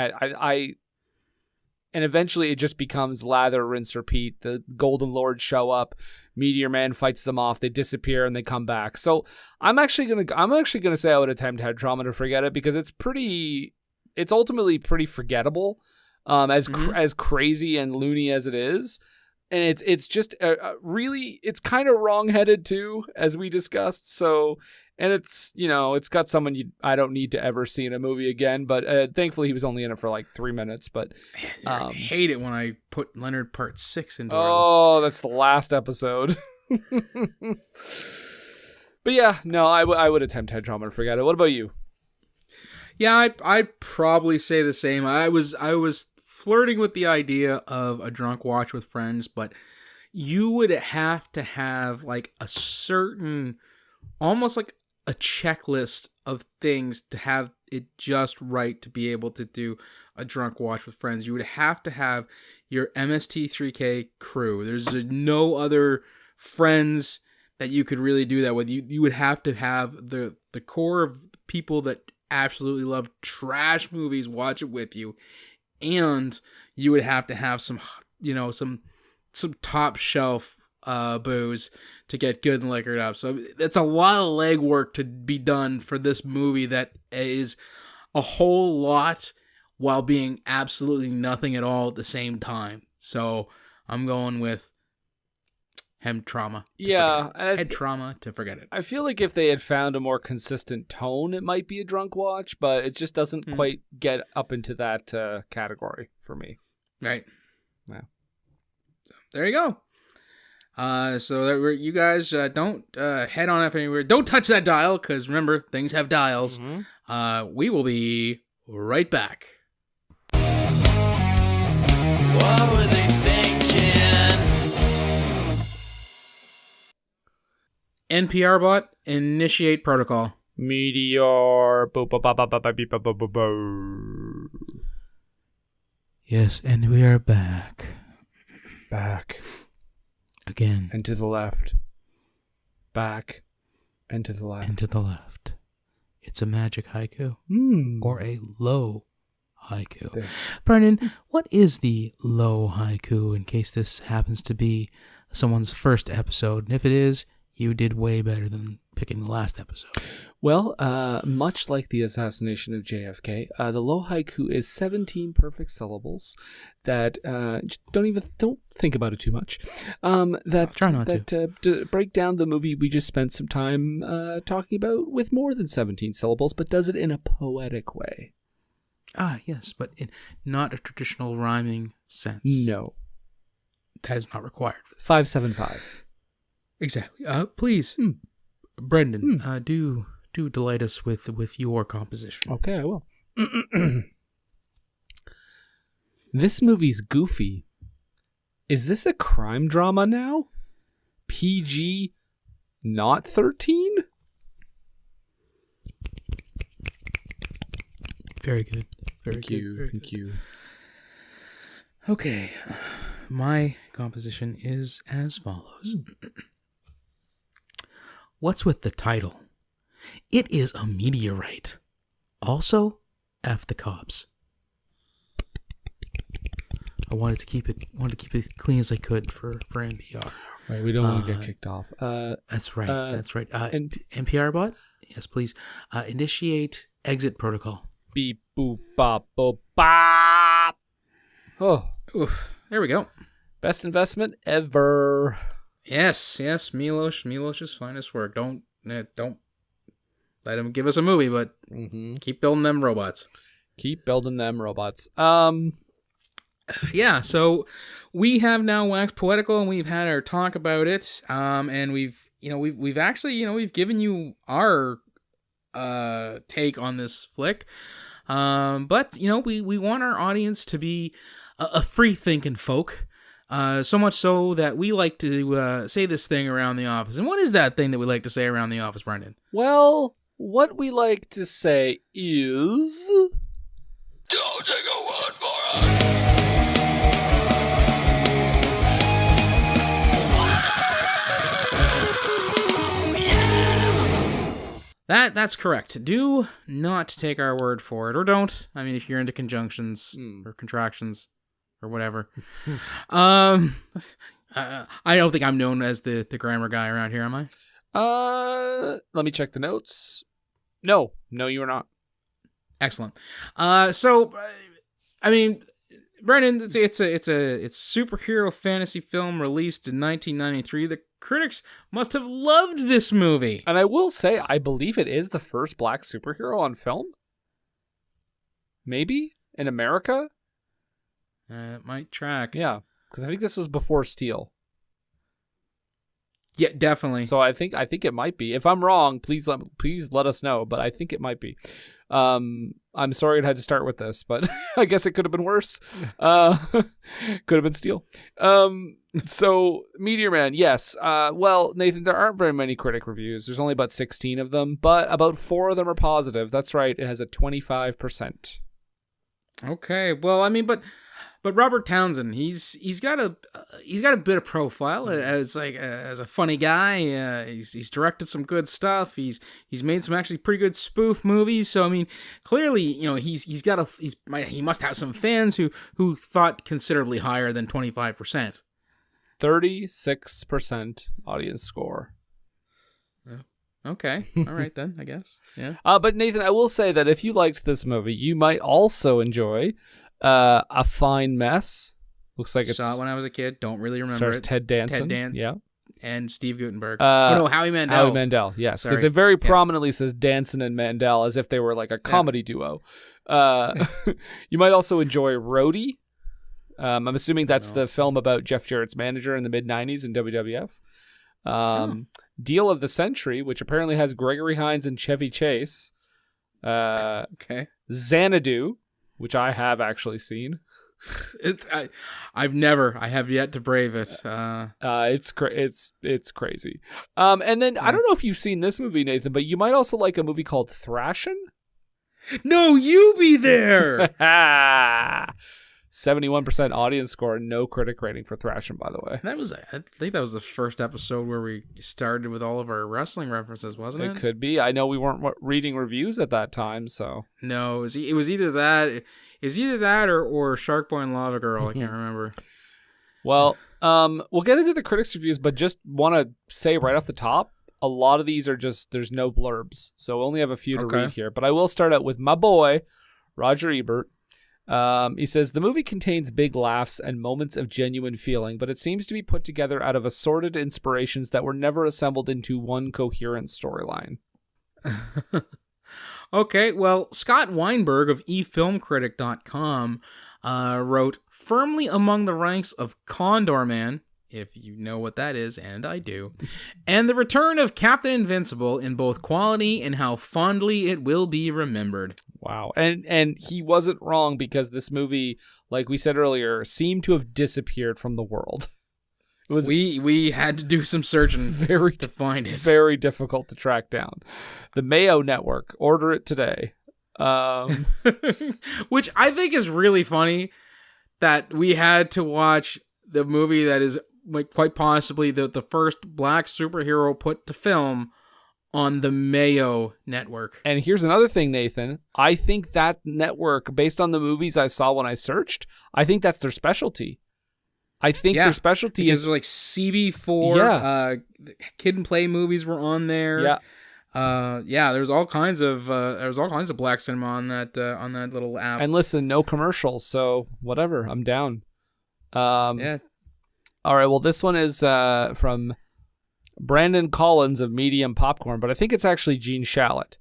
And eventually it just becomes lather, rinse, repeat. The Golden Lords show up, Meteor Man fights them off, they disappear, and they come back. So I'm actually gonna say I would attempt head trauma to forget it, because it's ultimately pretty forgettable, as crazy and loony as it is. And it's just really, it's kind of wrong-headed too, as we discussed. So, and it's got someone I don't need to ever see in a movie again. But thankfully, he was only in it for 3 minutes. But I hate it when I put Leonard Part 6 into our list. That's the last episode. But yeah, no, I would attempt head trauma and forget it. What about you? Yeah, I'd probably say the same. I was flirting with the idea of a drunk watch with friends, but you would have to have like a certain, almost like a checklist of things to have it just right to be able to do a drunk watch with friends. You would have to have your MST3K crew. There's no other friends that you could really do that with. You would have to have the core of people that absolutely love trash movies watch it with you, and you would have to have some top shelf booze to get good and liquored up. So it's a lot of legwork to be done for this movie that is a whole lot while being absolutely nothing at all at the same time. So I'm going with head trauma. Head trauma to forget it. I feel like if they had found a more consistent tone, it might be a drunk watch, but it just doesn't quite get up into that category for me. Right. Yeah. So, there you go. So that you guys don't head on up anywhere. Don't touch that dial, because remember, things have dials. We will be right back. What were they thinking? NPR bot, initiate protocol. Meteor. Yes, and we are back. Back. Again. And to the left. Back. And to the left. And to the left. It's a magic haiku. Or a low haiku. There. Brendan, what is the low haiku, in case this happens to be someone's first episode? And if it is, you did way better than picking the last episode. Well, much like the assassination of JFK, the low haiku is 17 perfect syllables that don't think about it too much. Try not to break down the movie we just spent some time talking about with more than 17 syllables, but does it in a poetic way. Ah, yes, but in not a traditional rhyming sense. No, that is not required. 575. Exactly. Please, Brendan, do delight us with your composition. Okay, I will. This movie's goofy. Is this a crime drama now? PG, not 13? Very good. Thank you. Okay, my composition is as follows. What's with the title? It is a meteorite. Also, F the cops. I wanted to keep it clean as I could for NPR. Right, we don't want to get kicked off. That's right. NPR bot? Yes, please. Initiate exit protocol. Beep boop bop boop bop. Oh, oof. There we go. Best investment ever. Yes, Milosh's finest work. Don't let him give us a movie, but keep building them robots. Yeah, so we have now waxed poetical, and we've had our talk about it. And we've actually we've given you our take on this flick. But we want our audience to be a free thinking folk. So much so that we like to say this thing around the office. And what is that thing that we like to say around the office, Brendan? Well, what we like to say is... Don't take a word for us! That's correct. Do not take our word for it, or don't. I mean, if you're into conjunctions or contractions or whatever. I don't think I'm known as the grammar guy around here, am I? Let me check the notes. No, you are not. Excellent. So, I mean, Brendan, it's a superhero fantasy film released in 1993. The critics must have loved this movie. And I will say, I believe it is the first black superhero on film. Maybe in America. It might track. Yeah, because I think this was before Steel. Yeah, definitely. So I think it might be. If I'm wrong, please let us know. But I think it might be. I'm sorry it had to start with this, but I guess it could have been worse. Could have been Steel. So Meteor Man, yes. Well, Nathan, there aren't very many critic reviews. There's only about 16 of them, but about 4 of them are positive. That's right. It has a 25%. Okay. Well, I mean, but Robert Townsend, he's got a bit of profile as a funny guy. He's directed some good stuff. He's made some actually pretty good spoof movies. So I mean, clearly, he must have some fans who thought considerably higher than 25%. 36% audience score. Okay. All right then, I guess. Yeah. But Nathan, I will say that if you liked this movie, you might also enjoy A Fine Mess. Looks like it's saw it when I was a kid. Don't really remember stars it. Ted Danson. Yeah. And Steve Gutenberg. Howie Mandel. Howie Mandel, yes. Because it very prominently says Danson and Mandel as if they were like a comedy duo. You might also enjoy Roadie. I'm assuming that's the film about Jeff Jarrett's manager in the mid-90s in WWF. Deal of the Century, which apparently has Gregory Hines and Chevy Chase. Okay. Xanadu, which I have actually seen. I have yet to brave it. It's crazy. And then I don't know if you've seen this movie, Nathan, but you might also like a movie called Thrashin'. No, you be there. 71% audience score, no critic rating for Thrashin', by the way. I think that was the first episode where we started with all of our wrestling references, wasn't it? It could be. I know we weren't reading reviews at that time, so. No, it was either that. It was either that or Shark Boy and Lava Girl. I can't remember. Well, we'll get into the critics' reviews, but just want to say right off the top, a lot of these are just, there's no blurbs, so we only have a few to read here. But I will start out with my boy, Roger Ebert. He says, the movie contains big laughs and moments of genuine feeling, but it seems to be put together out of assorted inspirations that were never assembled into one coherent storyline. Okay, well, Scott Weinberg of eFilmCritic.com wrote, firmly among the ranks of Condor Man, if you know what that is, and I do, and the return of Captain Invincible in both quality and how fondly it will be remembered. Wow. And he wasn't wrong, because this movie, like we said earlier, seemed to have disappeared from the world. It was we had to do some searching to find it. Very difficult to track down. The Mayo Network, order it today. Which I think is really funny that we had to watch the movie that is like quite possibly the first black superhero put to film on the Mayo Network. And here's another thing, Nathan. I think that network, based on the movies I saw when I searched, I think that's their specialty. I think their specialty is like CB4. Kid and Play movies were on there. There's all kinds of black cinema on that little app. And listen, no commercials, so whatever, I'm down. All right, well, this one is from Brandon Collins of Medium Popcorn, but I think it's actually Gene Shalit.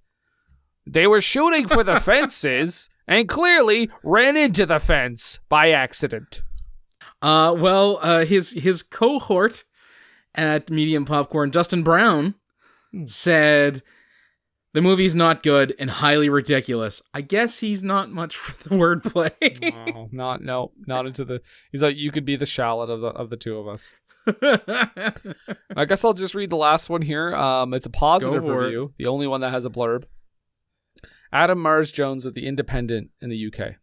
They were shooting for the fences and clearly ran into the fence by accident. His cohort at Medium Popcorn, Dustin Brown, said the movie's not good and highly ridiculous. I guess he's not much for the wordplay. Not into the. He's like, you could be the Shalit of the two of us. I guess I'll just read the last one here. It's a positive review, the only one that has a blurb. Adam Mars Jones of The Independent in the UK.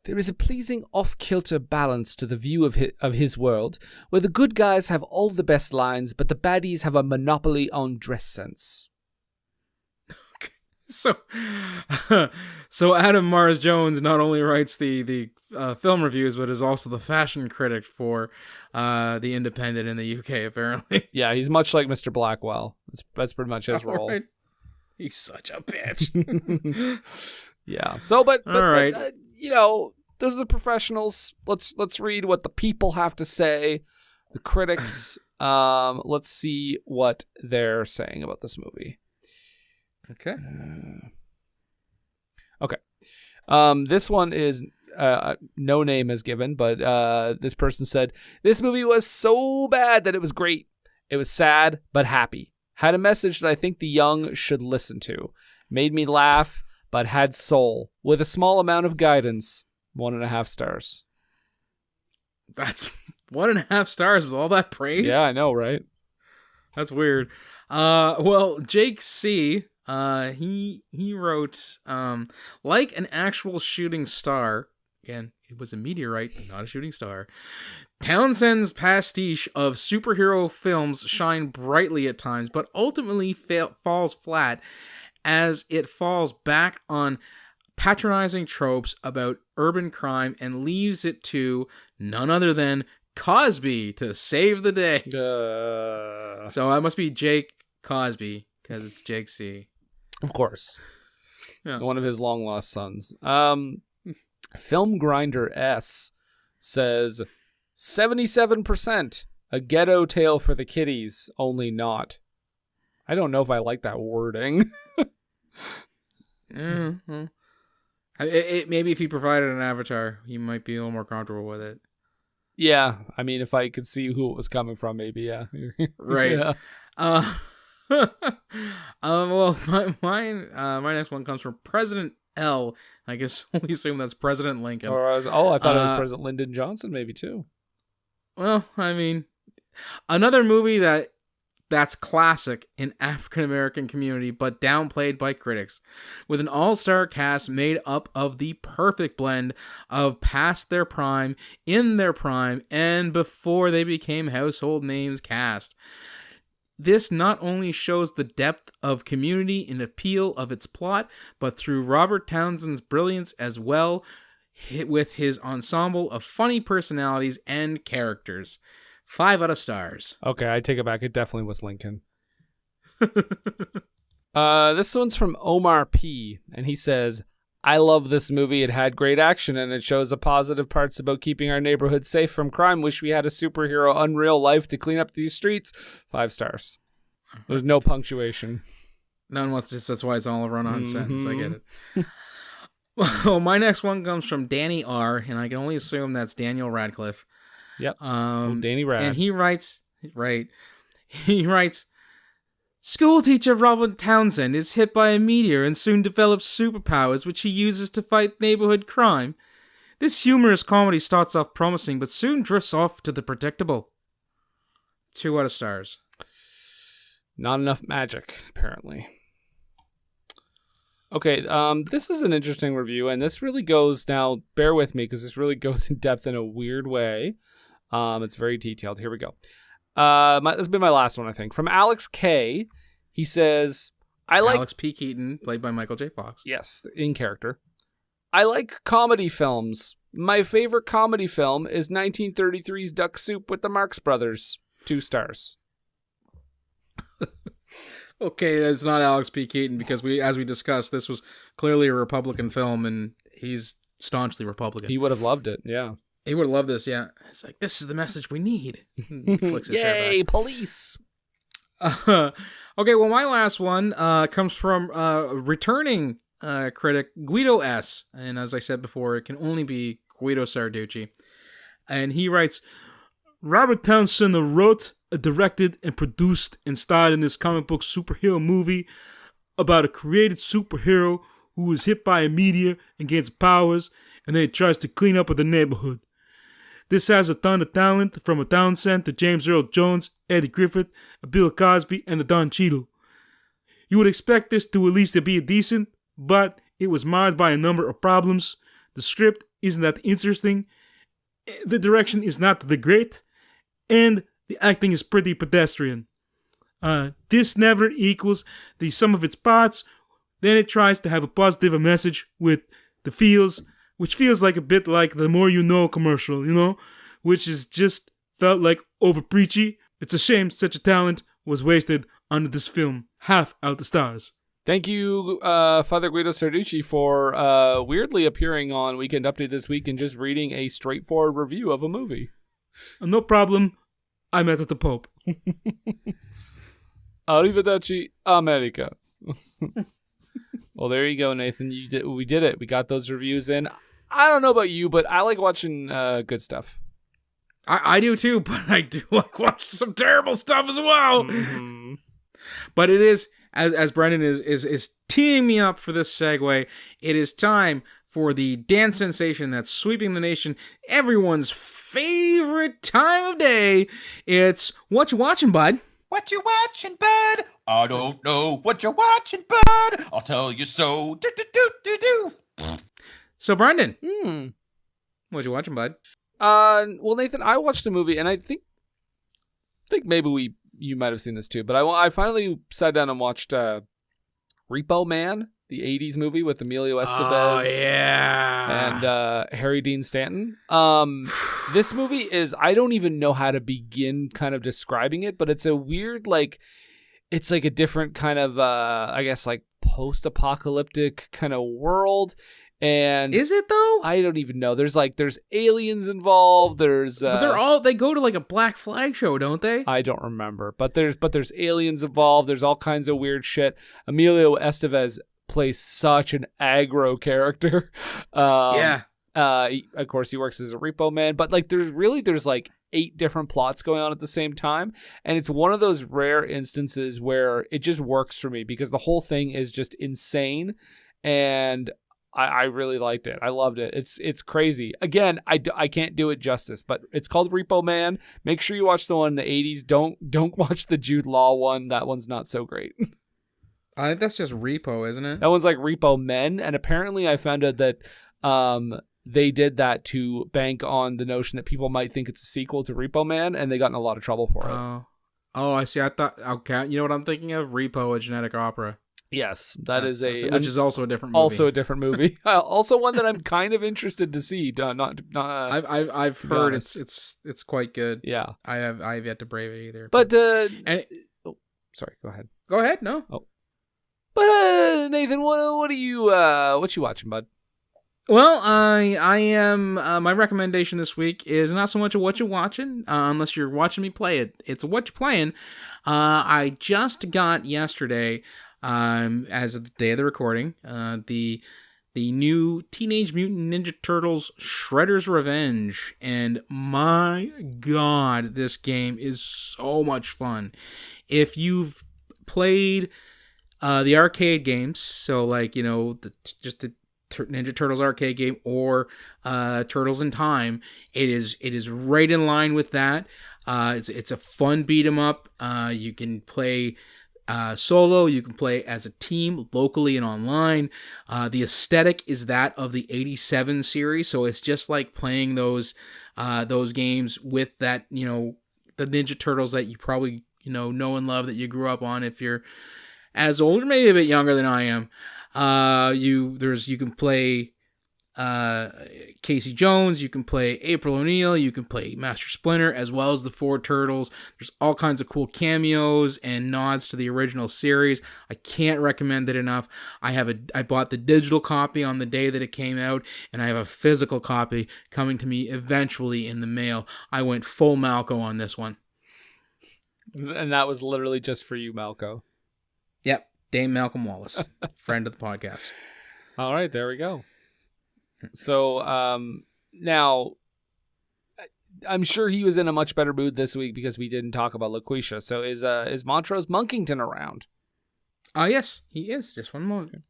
There is a pleasing off-kilter balance to the view of his world, where the good guys have all the best lines, but the baddies have a monopoly on dress sense. So Adam Mars Jones not only writes the film reviews, but is also the fashion critic for The Independent in the UK, apparently. Yeah, he's much like Mr. Blackwell. That's pretty much his role. Right. He's such a bitch. Yeah. So, but right. Those are the professionals. Let's read what the people have to say. The critics. Let's see what they're saying about this movie. Okay. Okay. This one is no name is given, but this person said, this movie was so bad that it was great. It was sad, but happy. Had a message that I think the young should listen to. Made me laugh, but had soul. With a small amount of guidance. 1.5 stars. That's 1.5 stars with all that praise? Yeah, I know, right? That's weird. Well, Jake C., he wrote, like an actual shooting star, again, it was a meteorite, not a shooting star, Townsend's pastiche of superhero films shine brightly at times, but ultimately falls flat as it falls back on patronizing tropes about urban crime and leaves it to none other than Cosby to save the day. So that must be Jake Cosby, because it's Jake C. Of course. Yeah. One of his long-lost sons. Film Grinder S says, 77%. A ghetto tale for the kiddies, only not. I don't know if I like that wording. Mm-hmm. Maybe if he provided an avatar, he might be a little more comfortable with it. Yeah, I mean, if I could see who it was coming from, maybe, yeah. Right. Yeah. Well, my next one comes from President L. I guess only assume that's President Lincoln. I thought it was President Lyndon Johnson, maybe, too. Well, I mean, another movie that's classic in African-American community, but downplayed by critics, with an all-star cast made up of the perfect blend of past their prime, in their prime, and before they became household names cast. This not only shows the depth of community and appeal of its plot, but through Robert Townsend's brilliance as well, with his ensemble of funny personalities and characters. 5 out of stars. Okay, I take it back. It definitely was Lincoln. This one's from Omar P. And he says, I love this movie. It had great action and it shows the positive parts about keeping our neighborhood safe from crime. Wish we had a superhero unreal life to clean up these streets. 5 stars. There's no punctuation. None wants to, that's why it's all a run-on sentence. I get it. Well, my next one comes from Danny R. And I can only assume that's Daniel Radcliffe. Yep. Danny Rad. And he writes, school teacher Robert Townsend is hit by a meteor and soon develops superpowers which he uses to fight neighborhood crime. This humorous comedy starts off promising but soon drifts off to the predictable. 2 out of stars. Not enough magic, apparently. Okay, this is an interesting review, and this really goes, now bear with me because this really goes in depth in a weird way. It's very detailed. Here we go. This will be my last one, I think. From Alex K. He says, Alex P. Keaton, played by Michael J. Fox. Yes, in character. I like comedy films. My favorite comedy film is 1933's Duck Soup with the Marx Brothers. 2 stars. Okay, it's not Alex P. Keaton because as we discussed, this was clearly a Republican film and he's staunchly Republican. He would have loved it, yeah. He would have loved this, yeah. It's like, this is the message we need. Flicks his hair Yay, back. police! Okay, well, my last one comes from returning critic Guido S. And as I said before, it can only be Guido Sarducci. And he writes, Robert Townsend wrote, directed, and produced and starred in this comic book superhero movie about a created superhero who was hit by a meteor and gains powers, and then he tries to clean up with the neighborhood. This has a ton of talent, from a Townsend to James Earl Jones, Eddie Griffin, Bill Cosby, and the Don Cheadle. You would expect this to at least be decent, but it was marred by a number of problems. The script isn't that interesting, the direction is not that great, and the acting is pretty pedestrian. This never equals the sum of its parts. Then it tries to have a positive message with the feels, which feels like a bit like the More You Know commercial, which is just felt like over preachy. It's a shame such a talent was wasted on this film. 0.5 out of stars. Thank you, Father Guido Sarducci, for weirdly appearing on Weekend Update this week and just reading a straightforward review of a movie. No problem. I met at the Pope. Arrivederci, America. Well, there you go, Nathan. We did it. We got those reviews in. I don't know about you, but I like watching good stuff. I do too, but I do like watching some terrible stuff as well. Mm-hmm. But it is, as Brendan is teeing me up for this segue, it is time for the dance sensation that's sweeping the nation, everyone's favorite time of day. It's What You Watching, Bud? What you watching, bud? I don't know what you're watching, bud. I'll tell you so. Do do do do do. So, Brendan, what you watching, bud? Well, Nathan, I watched a movie, and I think maybe you might have seen this too, but I finally sat down and watched Repo Man, the 80s movie with Emilio Estevez. Oh, yeah. And Harry Dean Stanton. This movie is, I don't even know how to begin kind of describing it, but it's a weird, it's like a different kind of, I guess, like post-apocalyptic kind of world. And is it though? I don't even know. There's aliens involved. But they go to like a Black Flag show, don't they? I don't remember. But there's aliens involved. There's all kinds of weird shit. Emilio Estevez plays such an aggro character. Yeah. Of course, he works as a repo man, but there's 8 different plots going on at the same time, and it's one of those rare instances where it just works for me because the whole thing is just insane, and I really liked it. I loved it. It's crazy. Again, I can't do it justice, but it's called Repo Man. Make sure you watch the one in the 80s. Don't watch the Jude Law one. That one's not so great. I think that's just Repo, isn't it? That one's like Repo Men, and apparently I found out that they did that to bank on the notion that people might think it's a sequel to Repo Man, and they got in a lot of trouble for it. Oh, I see. I thought, okay, you know what I'm thinking of? Repo, a genetic opera. Yes, which is also a different movie. Also a different movie. Also one that I'm kind of interested to see. I've heard it's quite good. Yeah, I've yet to brave it either. But sorry, go ahead. Go ahead. No. Oh. But Nathan, what you watching, bud? Well, I am. My recommendation this week is not so much a what you're watching, unless you're watching me play it. It's a what you're playing. I just got yesterday, as of the day of the recording, the new Teenage Mutant Ninja Turtles Shredder's Revenge, and my God, this game is so much fun. If you've played the arcade games, so just the Ninja Turtles arcade game or Turtles in Time, it is right in line with that. It's a fun beat 'em up. You can play solo, you can play as a team locally and online. The aesthetic is that of the 87 series, so it's just like playing those games with that, the Ninja Turtles that you probably know and love, that you grew up on if you're as old or maybe a bit younger than I am. You can play Casey Jones, you can play April O'Neil, you can play Master Splinter, as well as the 4 Turtles. There's all kinds of cool cameos and nods to the original series. I can't recommend it enough. I bought the digital copy on the day that it came out, and I have a physical copy coming to me eventually in the mail. I went full Malco on this one. And that was literally just for you, Malco. Yep, Dame Malcolm Wallace, friend of the podcast. All right, there we go. So now, I'm sure he was in a much better mood this week because we didn't talk about LaQuisha. So is Montrose Monkington around? Yes, he is. Just one moment.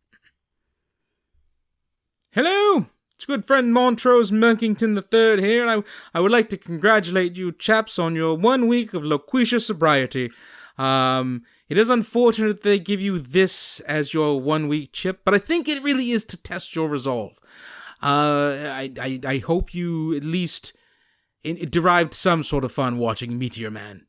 Hello, it's good friend Montrose Monkington III here, and I would like to congratulate you chaps on your 1 week of LaQuisha sobriety. It is unfortunate they give you this as your 1 week chip, but I think it really is to test your resolve. I hope you at least derived some sort of fun watching Meteor Man.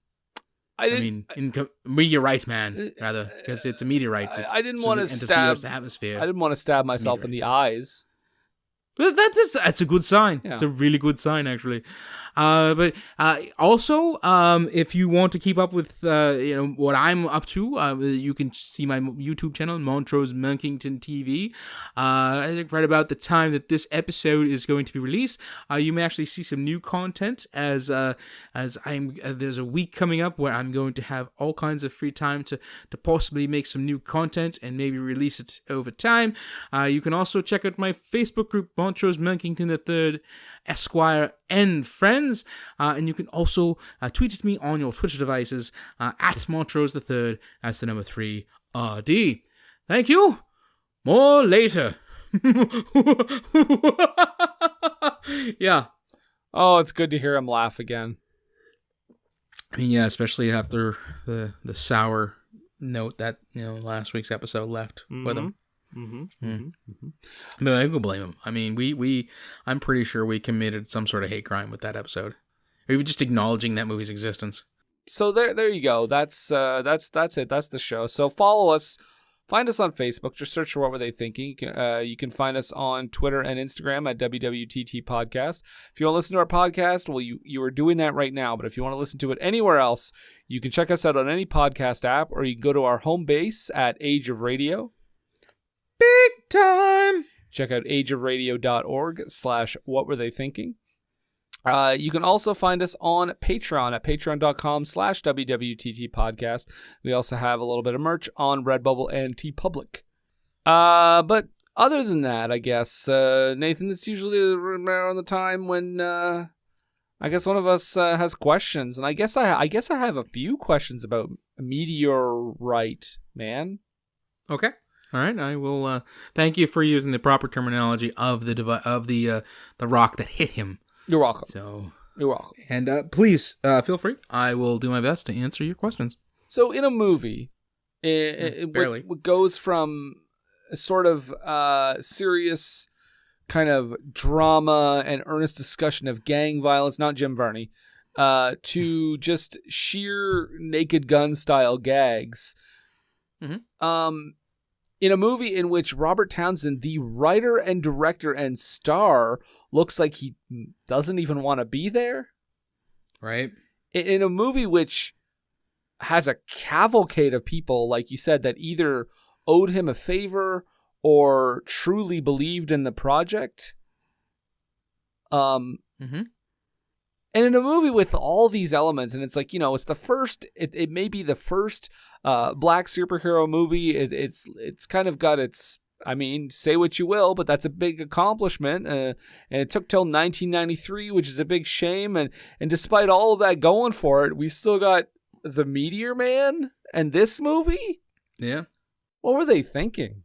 Meteorite Man, rather, because it's a meteorite. I didn't want to stab the atmosphere. I didn't want to stab myself in the eyes. But that's a good sign. Yeah. It's a really good sign, actually. But also, if you want to keep up with what I'm up to, you can see my YouTube channel, Montrose Monkington TV. I think right about the time that this episode is going to be released, you may actually see some new content as there's a week coming up where I'm going to have all kinds of free time to possibly make some new content and maybe release it over time. You can also check out my Facebook group, Montrose Milkington III, Esquire, and friends. And you can also tweet at me on your Twitter devices at Montrose III. That's the number 3 RD. Thank you. More later. Yeah. Oh, it's good to hear him laugh again. I mean, yeah, especially after the sour note that last week's episode left with him. But I could blame him. I mean, I'm pretty sure we committed some sort of hate crime with that episode, or even just acknowledging that movie's existence. So there you go. That's it. That's the show. So follow us. Find us on Facebook. Just search for What Were They Thinking. You can find us on Twitter and Instagram at WWTT Podcast. If you want to listen to our podcast, well, you are doing that right now. But if you want to listen to it anywhere else, you can check us out on any podcast app, or you can go to our home base at Age of Radio. Big time! Check out ageofradio.org/What Were They Thinking. You can also find us on Patreon at patreon.com/WWTT Podcast. We also have a little bit of merch on Redbubble and TeePublic. But other than that, I guess, Nathan, it's usually around the time when I guess one of us has questions. And I guess I have a few questions about Meteor Man. Okay. All right. I will thank you for using the proper terminology of the rock that hit him. You're welcome. You're welcome. And please feel free. I will do my best to answer your questions. So in a movie, it goes from a sort of serious kind of drama and earnest discussion of gang violence, not Jim Varney, to just sheer Naked Gun style gags. Mm-hmm. In a movie in which Robert Townsend, the writer and director and star, looks like he doesn't even want to be there. Right. In a movie which has a cavalcade of people, like you said, that either owed him a favor or truly believed in the project. Mm-hmm. And in a movie with all these elements, and it's like, it's the first, it may be the first black superhero movie. It's kind of got its, say what you will, but that's a big accomplishment. And it took till 1993, which is a big shame. And despite all of that going for it, we still got the Meteor Man and this movie. Yeah. What were they thinking?